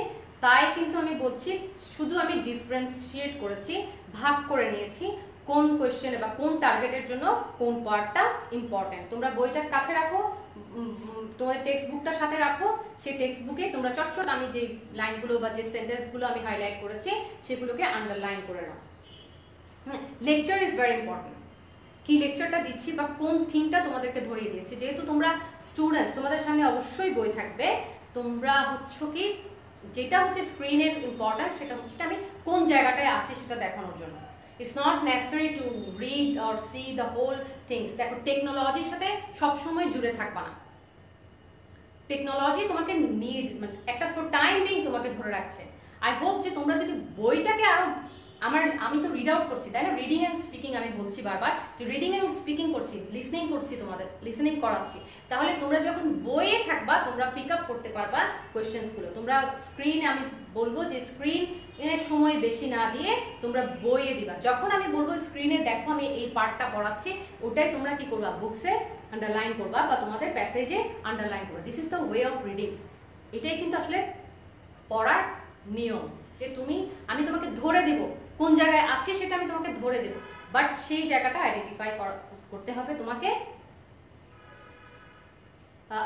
তাই কিন্তু আমি বলছি, শুধু আমি ডিফারেন্সিয়েট করেছি, ভাগ করে নিয়েছি কোন কোয়েশ্চেনে বা কোন টার্গেটের জন্য কোন পার্টটা ইম্পর্টেন্ট। তোমরা বইটা কাছে রাখো, তোমাদের টেক্সট বুকটার সাথে রাখো, সেই টেক্সট বুকে তোমরা চটচট আমি যে লাইনগুলো বা যে সেন্টেন্সগুলো আমি হাইলাইট করেছি সেগুলোকে আন্ডারলাইন করে নাও। লেকচার ইজ ভেরি ইম্পর্টেন্ট, কি লেকচারটা দিচ্ছি বা কোন থিমটা তোমাদেরকে ধরিয়ে দিয়েছি। যেহেতু তোমরা স্টুডেন্টস, তোমাদের সামনে অবশ্যই বই থাকবে, তোমরা হচ্ছে কি যেটা হচ্ছে স্ক্রিনের ইম্পর্টেন্স, সেটা হচ্ছে আমি কোন জায়গাটায় আছি সেটা দেখানোর জন্য। It's not necessary to read or see the whole things. দেখো, টেকনোলজির সাথে সবসময় জুড়ে থাকবা না, টেকনোলজি তোমাকে একটা ফর টাইম বিং তোমাকে ধরে রাখছে। আই হোপ যে তোমরা যদি বইটাকে আরো আমি তো রিড আউট করছি, তাই না? রিডিং অ্যান্ড স্পিকিং আমি বলছি বারবার যে রিডিং অ্যান্ড স্পিকিং করছি, লিসনিং করছি, তোমাদের লিসনিং করাচ্ছি। তাহলে তোমরা যখন বইয়ে থাকবা তোমরা পিক আপ করতে পারবা কোয়েশ্চেন্সগুলো। তোমরা স্ক্রিনে, আমি বলবো যে স্ক্রিনের সময় বেশি না দিয়ে তোমরা বইয়ে দিবা। যখন আমি বলবো স্ক্রিনে দেখো আমি এই পার্টটা পড়াচ্ছি, ওটাই তোমরা কি করবা, বুকসে আন্ডারলাইন করবা বা তোমাদের প্যাসেজে আন্ডারলাইন করবা। This is the way of reading. এটাই কিন্তু আসলে পড়ার নিয়ম, যে আমি তোমাকে ধরে দেব কোন জায়গায় আছে, সেটা আমি তোমাকে ধরে দেব, বাট সেই জায়গাটা আইডেন্টিফাই করতে হবে তোমাকে,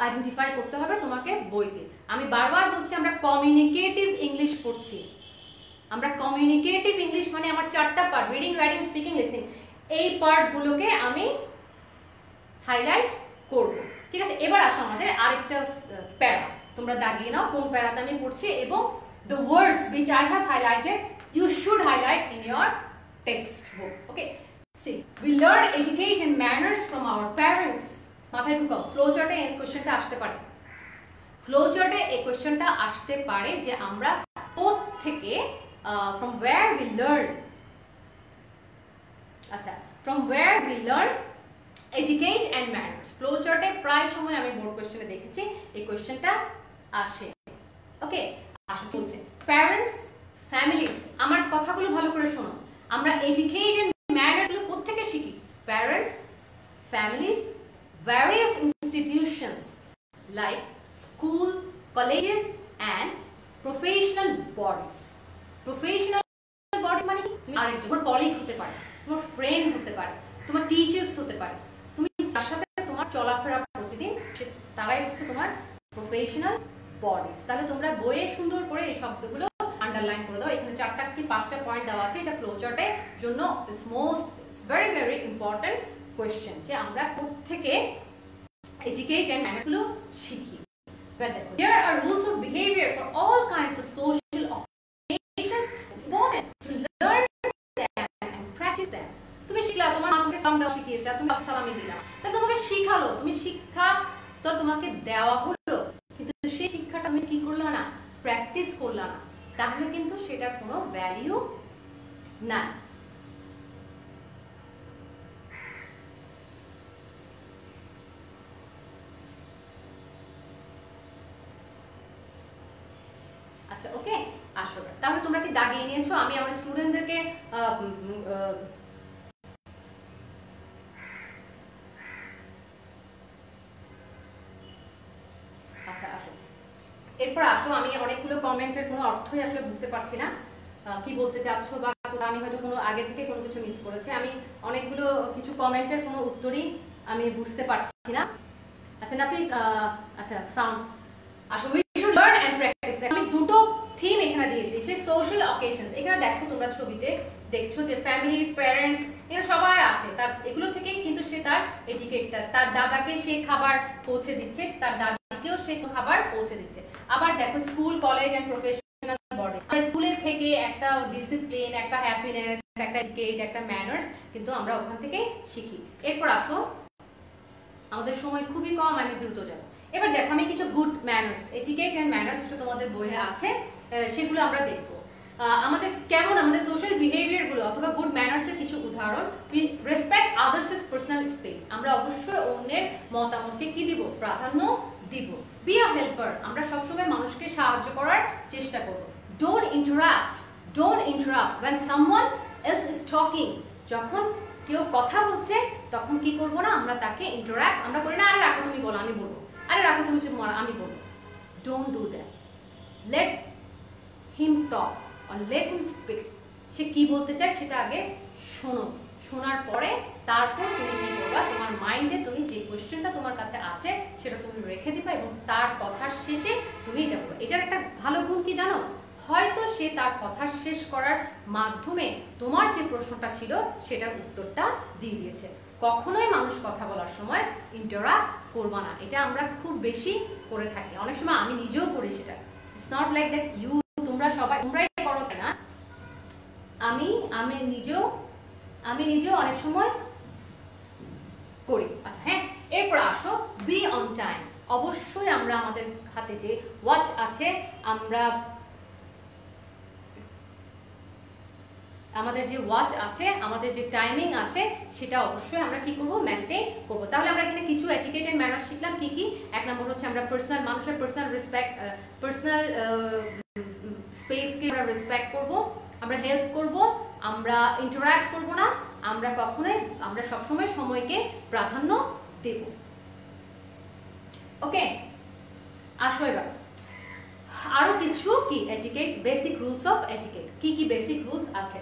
আইডেন্টিফাই করতে হবে তোমাকে বইতে। আমি বারবার বলছি আমরা কমিউনিকেটিভ ইংলিশ পড়ছি। আমরা কমিউনিকেটিভ ইংলিশ মানে আমার 4টা part, reading, writing, speaking, listening, এই পার্টগুলোকে আমি হাইলাইট করব। ঠিক আছে, এবার আসো আমাদের আরেকটা প্যারা। তোমরা দাগিয়ে নাও কোন প্যারাতে আমি পড়ছি, এবং the words which I have highlighted you should highlight in your textbook. Okay, see, we learn etiquette and manners from our parents. মাথায় ঢুকাও, ফ্লো চার্টে এই কোশ্চেনটা আসতে পারে। ফ্লো চার্টে এই কোশ্চেনটা আসতে পারে যে আমরা থেকে from where we learn, আচ্ছা, from where we learn etiquette and manners. Flow চার্টে প্রায় সময় আমি বোর্ড কোশ্চেনে দেখেছি এই কোশ্চেনটা আসে। ওকে, আসো বলছে প্যারেন্টস, ফ্যামিলিজ। আমার কথাগুলো ভালো করে শোনো। আমরা এডুকেট এন্ড ম্যানার্স গুলো কোত্থেকে শিখি? Parents, families, various institutions like school, colleges and professional bodies. Professional bodies মানে তুমি আরেকজন, তোমার কলিগ হতে পারে, তোমার ফ্রেন্ড হতে পারে, তোমার টিচার্স হতে পারে, তুমি যার সাথে তোমার চলাফেরা প্রতিদিন, তারাই হচ্ছে তোমার প্রফেশনাল বডিজ। তাহলে তোমরা বইয়ে সুন্দর করে এই শব্দগুলো আন্ডারলাইন করে দাও। এখানে 4টা কি 5টা পয়েন্ট দেওয়া আছে, এটা ফ্লো চার্টের জন্য it's very very important question, যে আমরা কোত্থেকে এডুকেট এন্ড ম্যানার্স গুলো শিখি। এবার দেখো, there are rules of behavior for all kinds of social occasions. It's important to learn them and practice them. তুমি শিখলা, তোমার মা তোমাকে সালাম দেওয়া শিখিয়েছে, তুমি সালামি দিলা, তাহলে তোমাকে শিখালো, তুমি শিক্ষা তো তোমাকে দেওয়া হলো, কিন্তু সেই শিক্ষাটা তুমি কি করলা না, প্র্যাকটিস করলা না, তাহলে কিন্তু সেটার কোনো ভ্যালিউ না। আচ্ছা, ওকে, আসো তাহলে তোমরা কি দাগিয়ে নিয়েছো? আমি আমার স্টুডেন্টদেরকে আচ্ছা আসো, এরপর আসো, আমি অনেকগুলো কমেন্টের কোনো অর্থই আসলে বুঝতে পারছি না কি বলতে চাচ্ছ, বা আমি হয়তো কোনো আগে থেকে কোনো কিছু মিস করেছি। আমি অনেকগুলো কিছু কমেন্টের কোনো উত্তরই আমি বুঝতে পারছি না। আচ্ছা না প্লিজ, আচ্ছা সাউন্ড, আসো we should learn and practise. আমি দুটো থিম এখানে দিয়ে দিয়েছি, সোশ্যাল অকেশনস। এখানে দেখো তোমরা ছবিতে দেখছো যে ফ্যামিলিজ, প্যারেন্টস, এরা সবাই আছে, তার এগুলো থেকেই কিন্তু সে তার এটিকেটটা, তার দাদাকে সে খাবার পৌঁছে দিচ্ছে, তার দাদিকেও সে খাবার পৌঁছে দিচ্ছে। আবার দেখো school, college and professional body, স্কুলের থেকে একটা ডিসিপ্লিন, একটা হ্যাপিনেস, একটা এটিকেট, একটা ম্যানার্স কিন্তু আমরা ওখান থেকে শিখি। এরপর আসো, আমাদের সময় খুবই কম, আমি দ্রুত যাব। এবার দেখো আমি কিছু good manners, etiquette and manners যেটা তোমাদের বইয়ে আছে সেগুলো আমরা দেখবো। আমাদের কেমন আমাদের সোশ্যাল বিহেভিয়ার গুলো অথবা গুড ম্যানার্স এর কিছু উদাহরণ। Respect others is personal space, আমরা অবশ্যই অন্যের মতামতকে কি দিব, প্রাধান্য দিব। বি আ হেল্পার, আমরা সবসময় মানুষকে সাহায্য করার চেষ্টা করব। Don't interrupt when someone else is talking, যখন কেউ কথা বলছে তখন কি করব না, আমরা তাকে ইন্টারাপ্ট আমরা করি না, আরে রাখো তুমি বলো আমি বলবো, আরে রাখো তুমি চুপ আমি বলবো। Don't do that, let him talk or let him speak. সে কি বলতে চায় সেটা আগে শোনো, শোনার পরে তারপর তুমি কি করবা, তোমার মাইন্ডে তুমি যে কোয়েশ্চেনটা তোমার কাছে আছে সেটা তুমি রেখে দিবা এবং তার কথার শেষে তুমি এটা বলবা। এটার একটা ভালো গুণ কি জানো, হয়তো সে তার কথা শেষ করার মাধ্যমে তোমার যে প্রশ্নটা ছিল সেটার উত্তরটা দিয়ে দিয়েছে। কখনোই মানুষ কথা বলার সময় ইন্টারাপ্ট করবা না, এটা আমরা খুব বেশি করে থাকি, অনেক সময় আমি নিজেও করি সেটা। It's not like that you, তোমরা সবাই তোমরাই করো না, আমি নিজেও অনেক সময় করি। আচ্ছা হ্যাঁ, এরপর আসো বি অন টাইম। অবশ্যই আমরা আমাদের হাতে যে ওয়াচ আছে আমরা আমাদের যে ওয়াচ আছে, আমাদের যে টাইমিং আছে, সেটা অবশ্যই আমরা কি করব, মেনটেন করব। তাহলে আমরা এখানে কিছু এটিকেট এন্ড ম্যানার্স শিখলাম। কি কি? এক নম্বর হচ্ছে আমরা মানুষের পার্সোনাল রেসপেক্ট, পার্সোনাল স্পেসকে আমরা রেসপেক্ট করব, আমরা হেল্প করব, আমরা ইন্টারঅ্যাক্ট করব না, আমরা সবসময় সময়কে প্রাধান্য দেব। ওকে, আসো এবার আরো কিছু কি etiquette, basic rules of etiquette. কি কি বেসিক রুলস আছে?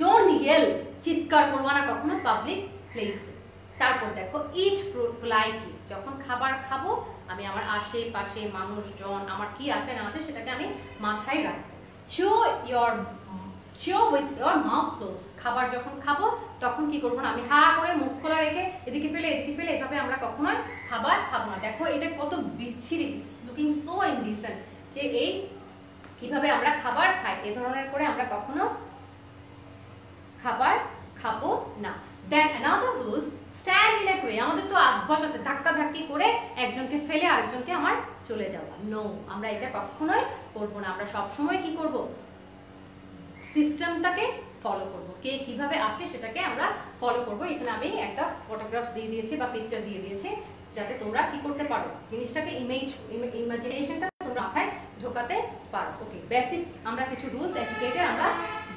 ডোন্ট ইয়েল, চিৎকার করবা না কখনো পাবলিক প্লেসে। তারপর দেখো, ইট পোলাইটলি, যখন খাবার খাবো আমি আমার আশেপাশে মানুষজন আমার কি আছে না আছে সেটাকে আমি মাথায় রাখবো। chew with your mouth closed, খাবার যখন খাবো তখন কি করবো না, আমি হা করে মুখ খোলা রেখে এদিকে ফেলে এভাবে আমরা কখনোই খাবার খাবো না। দেখো এটা কত বিচ্ছিরি, লুকিং সো ইনডিসেন্ট, যে এই কিভাবে আমরা খাবার খাই, এ ধরনের করে আমরা কখনো খাবার খাবো না। দেন another rules, stand in a way, আমাদের তো অভ্যাস আছে ধাক্কা ধাক্কি করে একজনকে ফেলে আরেকজনকে আমার চলে যাওয়া। নো, আমরা এটা কখনোই করব না। আমরা সব সময় কি করব, সিস্টেমটাকে ফলো করব, কে কিভাবে আছে সেটাকে আমরা ফলো করব। এখানে আমি একটা ফটোগ্রাফস দিয়ে দিয়েছি বা পিকচার দিয়ে দিয়েছি, যাতে তোমরা কি করতে পারো, জিনিসটাকে ইমাজিনেশনটা তোমরা মাথায় ঢোকাতে পারো। ওকে, বেসিক আমরা কিছু রুলস এটিকেটের আমরা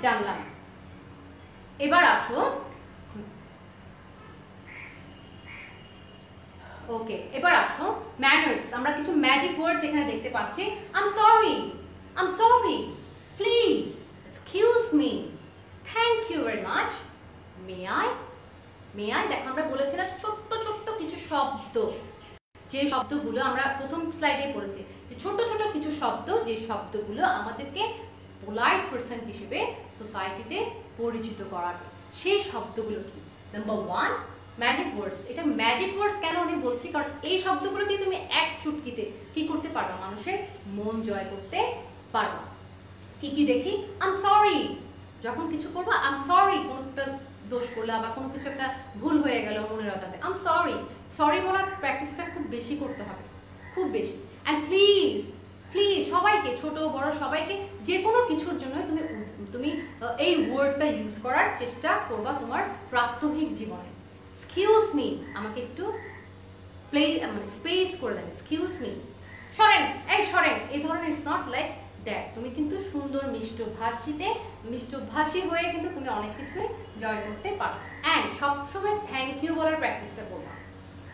জানলাম। এবার আসো, ওকে এবার আসো ম্যানার্স। আমরা কিছু ম্যাজিক ওয়ার্ডস এখানে দেখতে পাচ্ছি। I am sorry, please, excuse me, thank you very much, may I. দেখো আমরা বলেছি না ছোট্ট ছোট্ট কিছু শব্দ, যে শব্দগুলো আমরা প্রথম স্লাইডে পড়েছি, যে ছোট ছোট কিছু শব্দ, যে শব্দগুলো আমাদেরকে পোলাইট পারসন হিসেবে সোসাইটিতে পরিচিত করাবে, সেই শব্দগুলো কি? নাম্বার 1, ম্যাজিক ওয়ার্ডস। এটা ম্যাজিক ওয়ার্ডস কেন আমি বলছি, কারণ এই শব্দগুলো দিয়ে তুমি এক চুটকিতে কি করতে পারবা, মানুষের মন জয় করতে পারবা। কি কি দেখি? আই এম সরি, যখন কিছু করবা আই এম সরি, কোনো একটা দোষ করলা বা কোনো কিছু একটা ভুল হয়ে গেল মনের অজান্তে, আই এম সরি বলার প্র্যাকটিসটা খুব বেশি করতে হবে, খুব বেশি। অ্যান্ড প্লিজ, সবাইকে, ছোট বড় সবাইকে, যে কোনো কিছুর জন্য তুমি এই ওয়ার্ডটা ইউজ করার চেষ্টা করবা তোমার প্রাত্যহিক জীবনে। এক্সকিউজ মি, আমাকে একটু স্পেস করে দেন, এক্সকিউজ মি, সরেন, এই ধরনের, ইটস নট লাইক দ্যাট। তুমি কিন্তু সুন্দর মিষ্টভাষী হয়ে কিন্তু তুমি অনেক কিছুই জয় করতে পারো। অ্যান্ড সবসময় থ্যাংক ইউ বলার প্র্যাকটিসটা করবা।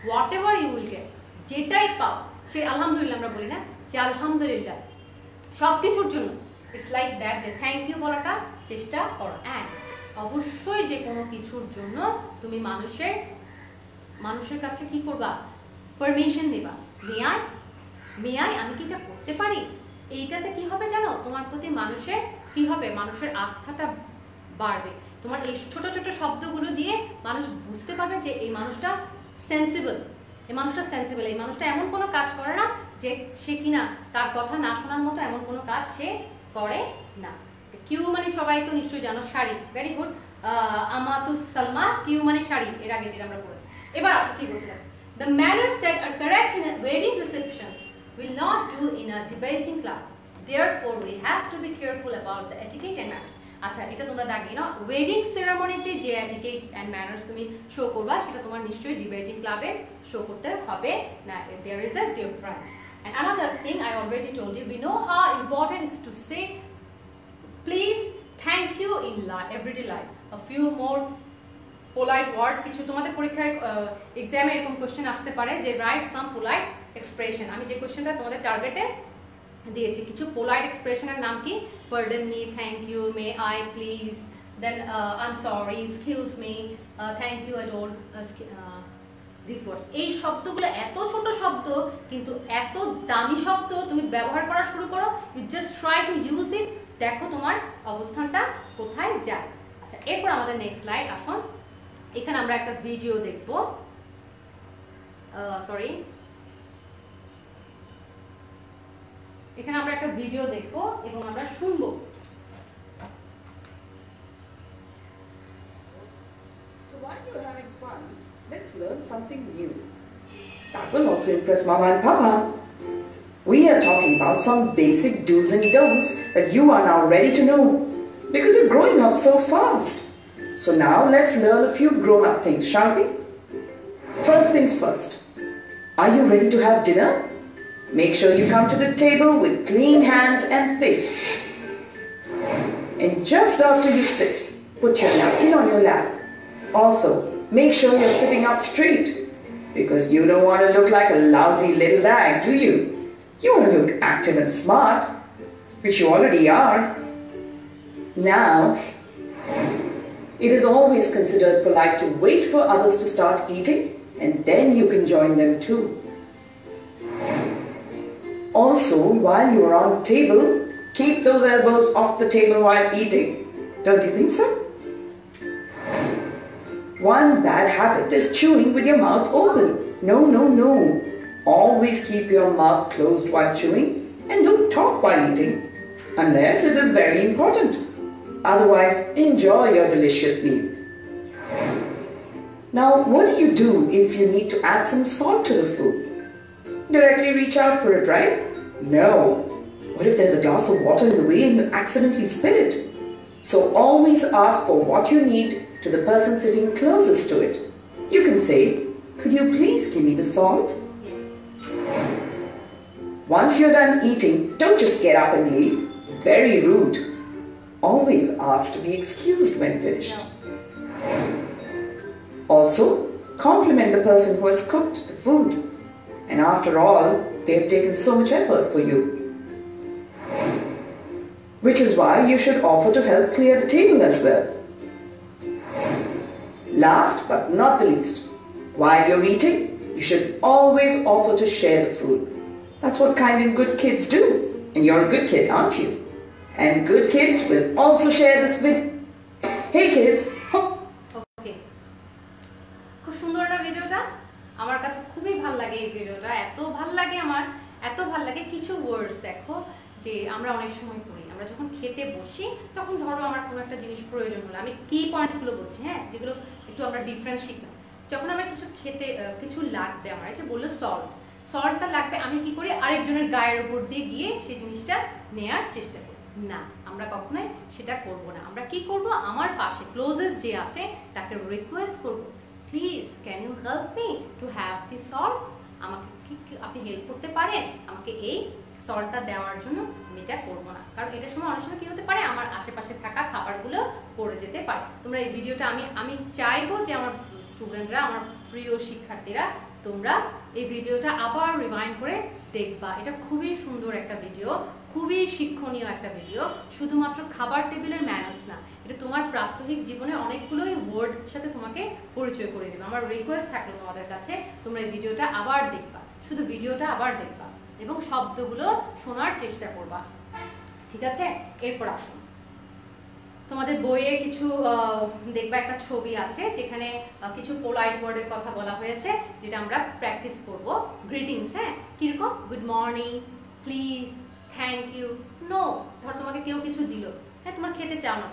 Whatever you will get, যেটাই পাও, সে আলহামদুলিল্লাহ আমরা বলি না, যে আলহামদুলিল্লাহ সব কিছুর জন্য, ইটস লাইক দ্যাট, যে থ্যাংক ইউ বলাটা চেষ্টা করো। অ্যান্ড অবশ্যই যে কোনো কিছুর জন্য তুমি মানুষের কাছে কি করবা, পারমিশন নেবা। মে আই, আমি কি এটা করতে পারি? এইটাতে কি হবে জানো, তোমার প্রতি মানুষের কি হবে, মানুষের আস্থাটা বাড়বে। তোমার এই ছোট ছোট শব্দগুলো দিয়ে মানুষ বুঝতে পারবে যে এই মানুষটা সেন্সিবল, এই মানুষটা এমন কোনো কাজ করে না যে সে কিনা তার কথা না শোনার মতো এমন কোনো কাজ সে করে না। কিউ মানে সবাই তো নিশ্চয়ই জানো, sari. Very good, Amatus Salma, Q মানে শাড়ি, এর আগে যেটা আমরা পড়েছি। এবার আসো কি বলছিলাম, the manners that are correct in a wedding receptions will not do in a debating club, therefore we have to be careful about the etiquette and manners. আচ্ছা, এটা তোমরা দাগিয়ে নাও, ওয়েডিং সেরেমনিতে যে এটিকেট এন্ড ম্যানার্স তুমি show করবা সেটা তোমার নিশ্চয়ই ডিবেটিং ক্লাবে শো করতে হবে না। there is a difference. And another thing I already told you, we know how important it is to say please, thank you in everyday life. A few more polite word, কিছু তোমাদের পরীক্ষায় এক্সামে এরকম question আসতে পারে যে write some polite expression. আমি যে কোশ্চেনটা তোমাদের টার্গেটে দিয়েছি, কিছু পোলাইট এক্সপ্রেশনের নাম কি? Pardon me, thank you, may I, please, then I am sorry, excuse me, thank you, I don't, this words. এই শব্দগুলো এত ছোট শব্দ কিন্তু এত দামি শব্দ, তুমি ব্যবহার করা শুরু করো, you just try to use it, দেখো তোমার অবস্থানটা কোথায় যায়। আচ্ছা, এরপর আমাদের নেক্সট স্লাইড আসুন। এখানে আমরা একটা ভিডিও দেখবো, এখানে আমরা একটা ভিডিও দেখবো এবং আমরা শুনবো। So while you're having fun, let's learn something new. That will also impress Mama and Papa. We are talking about some basic do's and don'ts that you are now ready to know. because you're growing up so fast. So now let's learn a few grown-up things, shall we? First things first. Are you ready to have dinner? Make sure you come to the table with clean hands and face. And just after you sit, put your napkin on your lap. Also, make sure you're sitting up straight, because you don't want to look like a lousy little bag, do you? You want to look active and smart, which you already are. Now, it is always considered polite to wait for others to start eating, and then you can join them too. Also, while you are on the table, keep those elbows off the table while eating. Don't you think so? One bad habit is chewing with your mouth open. No, no, no. Always keep your mouth closed while chewing and don't talk while eating, unless it is very important. Otherwise, enjoy your delicious meal. Now, what do you do if you need to add some salt to the food? Directly reach out for it, right? No. What if there's a glass of water in the way and you accidentally spill it? So always ask for what you need to the person sitting closest to it. You can say, "Could you please give me the salt?" Once you're done eating, don't just get up and leave. Very rude. Always ask to be excused when finished. Also, compliment the person who has cooked the food. And after all, they have taken so much effort for you. Which is why you should offer to help clear the table as well. Last but not the least, while you're eating, you should always offer to share the food. That's what kind and good kids do. And you're a good kid, aren't you? And good kids will also share this with... Hey kids! Okay. খুব সুন্দর না ভিডিওটা? আমার কাছে খুবই ভালো লাগে এই ভিডিওটা। এত ভালো লাগে কিছু ওয়ার্ডস দেখো যে আমরা অনেক সময় করি। আমরা যখন খেতে বসি তখন ধরো আমার কোনো একটা জিনিস প্রয়োজন হলো, আমি কি পয়েন্টসগুলো বলছি, হ্যাঁ, যেগুলো একটু আমরা ডিফারেন্ট শিখলাম। যখন আমরা কিছু লাগবে, আমার এটা বললো সল্টটা লাগবে, আমি কি করি আরেকজনের গায়ের উপর দিয়ে গিয়ে সেই জিনিসটা নেয়ার চেষ্টা করি। না, আমরা কখনোই সেটা করব না। আমরা কি করব, আমার পাশে ক্লোজেস্ট যে আছে তাকে রিকোয়েস্ট করব, please can you help me to have the salt? আমাকে কি আপনি হেল্প করতে পারেন আমাকে এই সল্টটা দেওয়ার জন্য? আমি এটা করবো না, কারণ এটার সময় অনেক সময় কি হতে পারে, আমার আশেপাশে থাকা খাবারগুলো পড়ে যেতে পারে। তোমরা এই ভিডিওটা আমি চাইবো যে আমার স্টুডেন্টরা, আমার প্রিয় শিক্ষার্থীরা, তোমরা এই ভিডিওটা আবার রিমাইন্ড করে দেখবা। এটা খুবই সুন্দর একটা ভিডিও, খুবই শিক্ষণীয় একটা ভিডিও। শুধুমাত্র খাবার টেবিলের ম্যানার্স না, এটা তোমার প্রাত্যহিক জীবনে অনেকগুলোই ওয়ার্ডের সাথে তোমাকে পরিচয় করে দেবে। আমার রিকোয়েস্ট থাকলো তোমাদের কাছে, তোমরা এই ভিডিওটা আবার দেখবা, শুধু ভিডিওটা আবার দেখবা এবং শব্দগুলো শোনার চেষ্টা করবা, ঠিক আছে? এরপর আসুন, তোমাদের বইয়ে কিছু দেখবা একটা ছবি আছে যেখানে কিছু পোলাইট ওয়ার্ডের কথা বলা হয়েছে, যেটা আমরা প্র্যাকটিস করব। গ্রিটিংস, হ্যাঁ, কিরকম? Good morning, please, thank you, no. ধর তোমাকে কেউ কিছু দিল, হ্যাঁ, তোমার খেতে চাও না,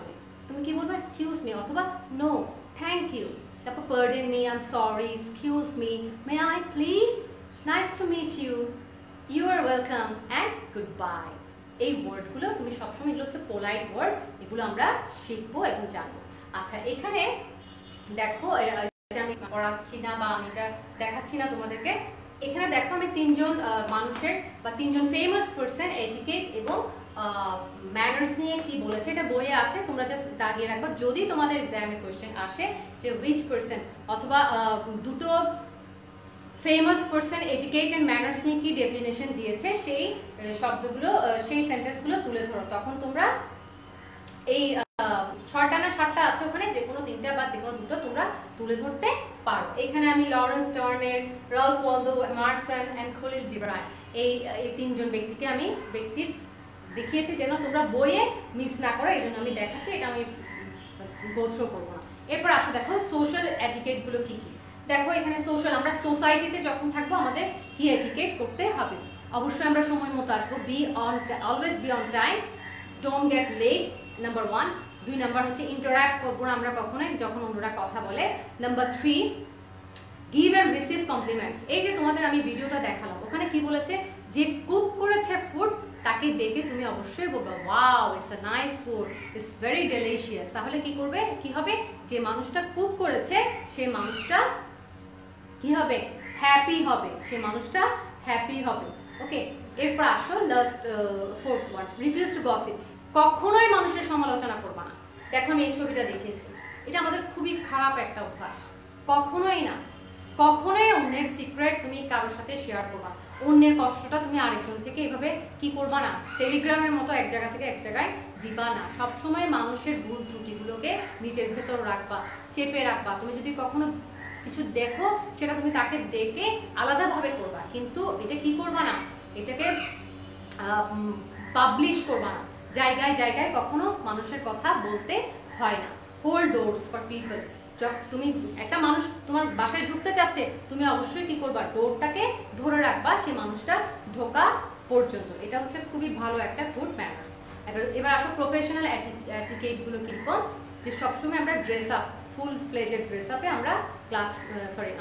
তুমি কি বলবা? এক্সকিউজ মি, অথবা নো, থ্যাংক ইউ। তারপর pardon me, I am sorry, excuse me, may I please, nice to meet you, you are welcome, and goodbye. এই ওয়ার্ডগুলো তুমি সবসময়, এগুলো হচ্ছে পোলাইট ওয়ার্ড, এগুলো আমরা শিখবো এবং জানবো। আচ্ছা, এখানে দেখো, এটা আমি পড়াচ্ছি না বা আমি এটা দেখাচ্ছি না তোমাদেরকে। এখানে দেখো আমি তিনজন মানুষের বা তিনজন ফেমাস পারসন এটিকেট এবং ম্যানার্স নিয়ে কি বলেছে, এটা বইয়ে আছে, তোমরা জাস্ট দাগিয়ে রাখো। যদি তোমাদের এক্সামে কোয়েশ্চেন আসে যে হুইচ পারসন অথবা দুটো famous person etiquette and manners নিয়ে কি ডেফিনেশন দিয়েছে, সেই শব্দগুলো, সেই সেন্টেন্সগুলো তুলে ধরো। তখন তোমরা এই 6টা না 7টা আছে ওখানে, যে কোনো 3টা বা যে কোনো 2টো তোমরা তুলে ধরতে পারো। এখানে আমি Lawrence Turner, Ralph Waldo Emerson and Khalil Gibran, এই 3জন ব্যক্তিকে আমি ব্যক্তির দেখিয়েছি যেন তোমরা বইয়ে মিস না করো, এই জন্য আমি দেখাচ্ছি, এটা আমি গো থ্রু করবো না। এরপর আসো, দেখো সোশ্যাল এটিকেট গুলো কি কি। দেখো এখানে সোশ্যাল, আমরা সোসাইটিতে যখন থাকবো আমাদের কি এটিকেট করতে হবে। অবশ্যই আমরা সময় মতো আসবো, always be on time, don't get late, number 1। 2 number হচ্ছে ইন্টারাক্ট করবো না আমরা কখনোই যখন অন্যরা কথা বলে। Number 3, give and receive compliments. এই যে তোমাদের আমি ভিডিওটা দেখালাম, ওখানে কি বলেছে, যে কুক করেছে ফুড তাকে তাকে দেখে তুমি অবশ্যই বলবে wow it's a nice food, it's very delicious. তাহলে কি করবে, কি হবে, যে মানুষটা কুক করেছে সে মানুষটা কি হবে, হ্যাপি হবে, সে মানুষটা হ্যাপি হবে। ওকে, এরপর আসো last fourth one, refuse to gossip. কখনোই মানুষের সমালোচনা করবা না। দেখো আমি এই ছবিটা দেখেছি, এটা আমাদের খুবই খারাপ একটা অভ্যাস। কখনোই না, কখনোই অন্যের সিক্রেট তুমি কারোর সাথে শেয়ার করবা, অন্যের কষ্টটা তুমি আরেকজন থেকে এভাবে কি করবা না, টেলিগ্রামের মতো এক জায়গা থেকে এক জায়গায় দিবা না। সবসময় মানুষের ভুল ত্রুটিগুলোকে নিজের ভেতর রাখবা, চেপে রাখবা। তুমি যদি কখনো কিছু দেখো সেটা তুমি তাকে দেখে আলাদাভাবে করবা, কিন্তু এটা কি করবা না, এটাকে পাবলিশ করবা না। জায়গায় জায়গায় কখনো মানুষের কথা বলতে হয় না। Hold doors for people. যখন তুমি একটা মানুষ তোমার বাসায় ঢুকতে চাচ্ছে, তুমি অবশ্যই কি করবা, ডোরটাকে ধরে রাখবা সে মানুষটা ঢোকা পর্যন্ত। এটা হচ্ছে খুবই ভালো একটা গুড ম্যানার্স। এবার আসো প্রফেশনাল অ্যাটিকেটগুলো কিরকম, যে সবসময় আমরা dress up, full fledged dress আপে আমরা ক্লাস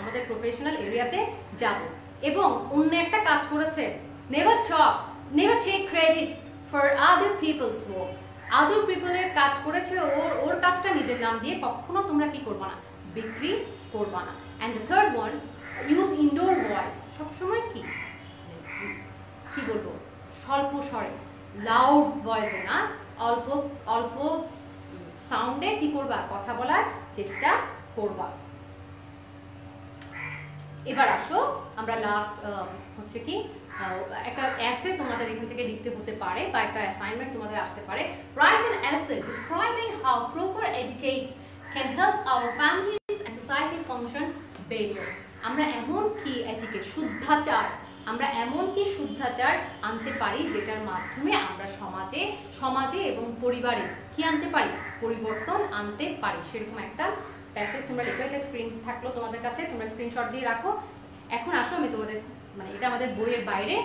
আমাদের প্রফেশনাল এরিয়াতে যাব। এবং অন্য একটা কাজ করেছে, never talk, never take credit for other people's work. Other পিপলের কাজ করেছে, ওর কাজটা নিজের নাম দিয়ে কখনো তোমরা কি করবা না, বিক্রি করবা না। And the third one, use indoor voice. সবসময় কি কি বলবো, স্বল্প স্বরে, লাউড ভয়েসে না, অল্প অল্প সাউন্ডে কি করবা, কথা বলার চেষ্টা করবা। এবার আসো আমরা লাস্ট হচ্ছে কি একটা এসে তোমাদের এখান থেকে লিখতে হতে পারে, বা একটা অ্যাসাইনমেন্ট তোমাদের আসতে পারে। Write an essay describing how proper etiquettes can help our families and society function better. আমরা এমন কি এটিকেট, শুদ্ধাচার, আমরা এমন কি শুদ্ধাচার আনতে পারি যেটার মাধ্যমে আমরা সমাজে এবং পরিবারে কি আনতে পারি, পরিবর্তন আনতে পারি। সেরকম একটা প্যাসেজ তোমরা লিখো। এটা স্ক্রিন থাকলো তোমাদের কাছে, তোমরা স্ক্রিনশট দিয়ে রাখো। এখন আসো আমি তোমাদের, মানে এটা আমাদের বইয়ের বাইরে,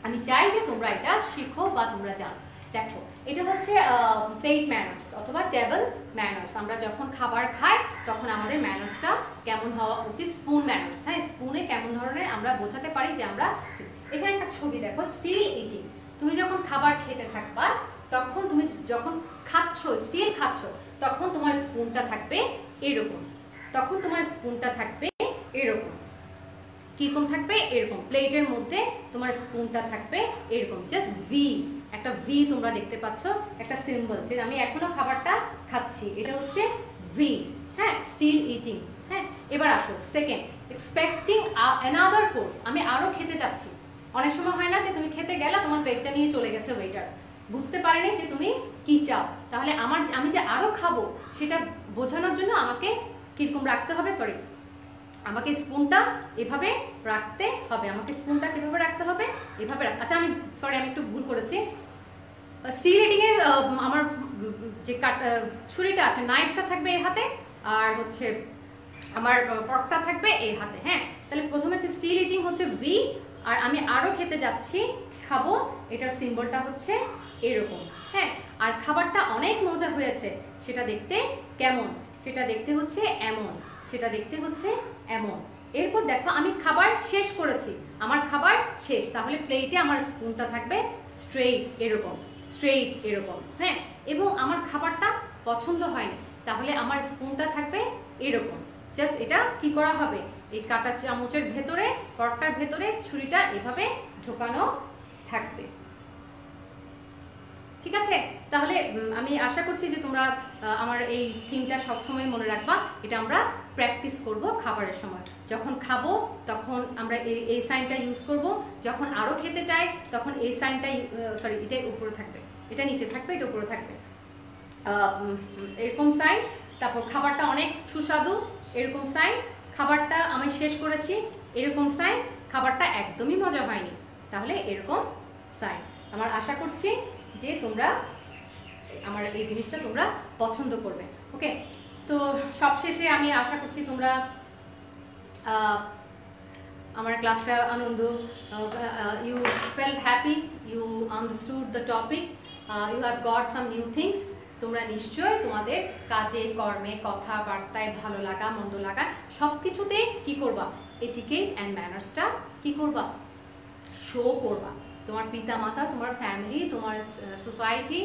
আমি চাই যে তোমরা এটা শিখো বা তোমরা জানো। দেখো এটা হচ্ছে প্লেট ম্যানার্স অথবা টেবল ম্যানার্স। আমরা যখন খাবার খাই তখন আমাদের ম্যানার্সটা কেমন হওয়া উচিত, স্পুন ম্যানার্স। হ্যাঁ, স্পুনে কেমন ধরনের আমরা বোঝাতে পারি যে আমরা, এখানে একটা ছবি দেখো, স্টিল ইটিং। তুমি যখন খাবার খেতে থাকবা, তখন তুমি যখন খাচ্ছ, স্টিল খাচ্ছ, তখন তোমার স্পুনটা থাকবে এরকম, তখন তোমার স্পুনটা থাকবে এরকম। কিরকম থাকবে, এরকম। প্লেটের মধ্যে তোমার স্পুনটা থাকবে এরকম, জাস্ট ভি, একটা ভি তোমরা দেখতে পাচ্ছ, একটা সিম্বল, যে আমি এখনো খাবারটা খাচ্ছি, এটা হচ্ছে ভি। হ্যাঁ, স্টিল ইটিং। হ্যাঁ, এবার আসো সেকেন্ড, এক্সপেক্টিং অ্যানাদার কোর্স। আমি আরো খেতে যাচ্ছি। অনেক সময় হয় না যে তুমি খেতে গেলা, তোমার প্লেটটা নিয়ে চলে গেছে ওয়েটার, বুঝতে পারেনি যে তুমি কি চাও। তাহলে আমি যে আরো খাবো সেটা বোঝানোর জন্য আমাকে কিরকম রাখতে হবে, আমাকে স্পুনটা এভাবে রাখতে হবে। আমাকে স্পুনটা কিভাবে রাখতে হবে, এভাবে আচ্ছা আমি একটু ভুল করেছি। স্টিল ইটিং এ আমার যে ছুরিটা আছে, নাইফটা থাকবে এই হাতে, আর হচ্ছে আমার পটটা থাকবে এই হাতে। হ্যাঁ, তাহলে প্রথমে হচ্ছে স্টিল ইটিং হচ্ছে ভি, আর আমি আরো খেতে যাচ্ছি, খাবো, এটার সিম্বলটা হচ্ছে এরকম। হ্যাঁ, আর খাবারটা অনেক মজা হয়েছে, সেটা দেখতে কেমন, সেটা দেখতে হচ্ছে এমন, সেটা দেখতে হচ্ছে এমন। এরপর দেখো আমি খাবার শেষ করেছি, আমার খাবার শেষ, তাহলে প্লেটে আমার স্পুনটা থাকবে স্ট্রেইট এরকম, স্ট্রেইট এরকম। হ্যাঁ, এবং আমার খাবারটা পছন্দ হয়নি, তাহলে আমার স্পুনটা থাকবে এরকম। জাস্ট এটা কি করা হবে, এই কাঁটা চামচের ভেতরে, পটটার ভেতরে ছুরিটা এভাবে ঢোকানো থাকবে। ঠিক আছে, তাহলে আমি আশা করছি যে তোমরা আমার এই থিমটা সবসময় মনে রাখবা। এটা আমরা প্র্যাকটিস করব খাবারের সময়। যখন খাবো তখন আমরা এই সাইনটা ইউজ করব, যখন আরো খেতে চাই তখন এই সাইনটা, এটা উপরে থাকবে, এটা নিচে থাকবে, এটা উপরে থাকবে, এরকম সাইন। তারপর খাবারটা অনেক সুস্বাদু, এরকম সাইন। খাবারটা আমি শেষ করেছি, এরকম সাইন। খাবারটা একদমই মজা হয়নি, তাহলে এরকম সাইন। আমার আশা করছি যে তোমরা আমার এই জিনিসটা তোমরা পছন্দ করবে। ওকে, তো সবশেষে আমি আশা করছি তোমরা আমার ক্লাসটা আনন্দ, you felt happy, you understood the topic, you have got some new things. তোমরা নিশ্চয় তোমাদের কাজে কর্মে কথাবার্তায় ভালো লাগা মন্দ লাগা সব কিছুতে কি করবা, এটিকেট অ্যান্ড ম্যানার্সটা কি করবা, শো করবা। তোমার পিতামাতা, তোমার ফ্যামিলি, তোমার সোসাইটি,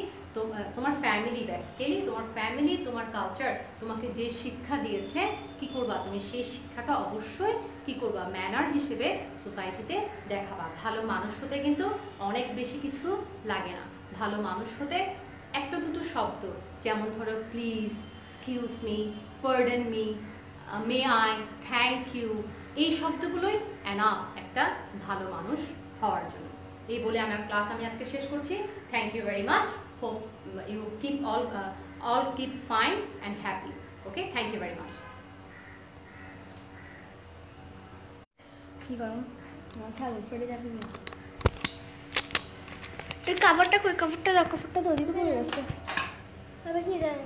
তোমার ফ্যামিলি, বেসিক্যালি তোমার ফ্যামিলি, তোমার কালচার তোমাকে যে শিক্ষা দিয়েছে, কি করবা তুমি সেই শিক্ষাটা অবশ্যই কি করবা ম্যানার হিসেবে সোসাইটিতে দেখাবা। ভালো মানুষ হতে কিন্তু অনেক বেশি কিছু লাগে না। ভালো মানুষ হতে একটা দুটো শব্দ, যেমন ধরো please, excuse me, pardon me, may I, thank you, এই শব্দগুলোই এনাফ একটা ভালো মানুষ হওয়ার জন্য। এই বলে আমার ক্লাস আমি আজকে শেষ করছি। Thank you very much. Hope you keep all keep fine and happy. Okay, thank you very much. কি করো ছাগল ফেটে যাবে কি? এর কাপড়টা কই? কাপড়টা দাও, কাপড়টা তো ওদিকে পড়ে যাচ্ছে। তবে কি জানি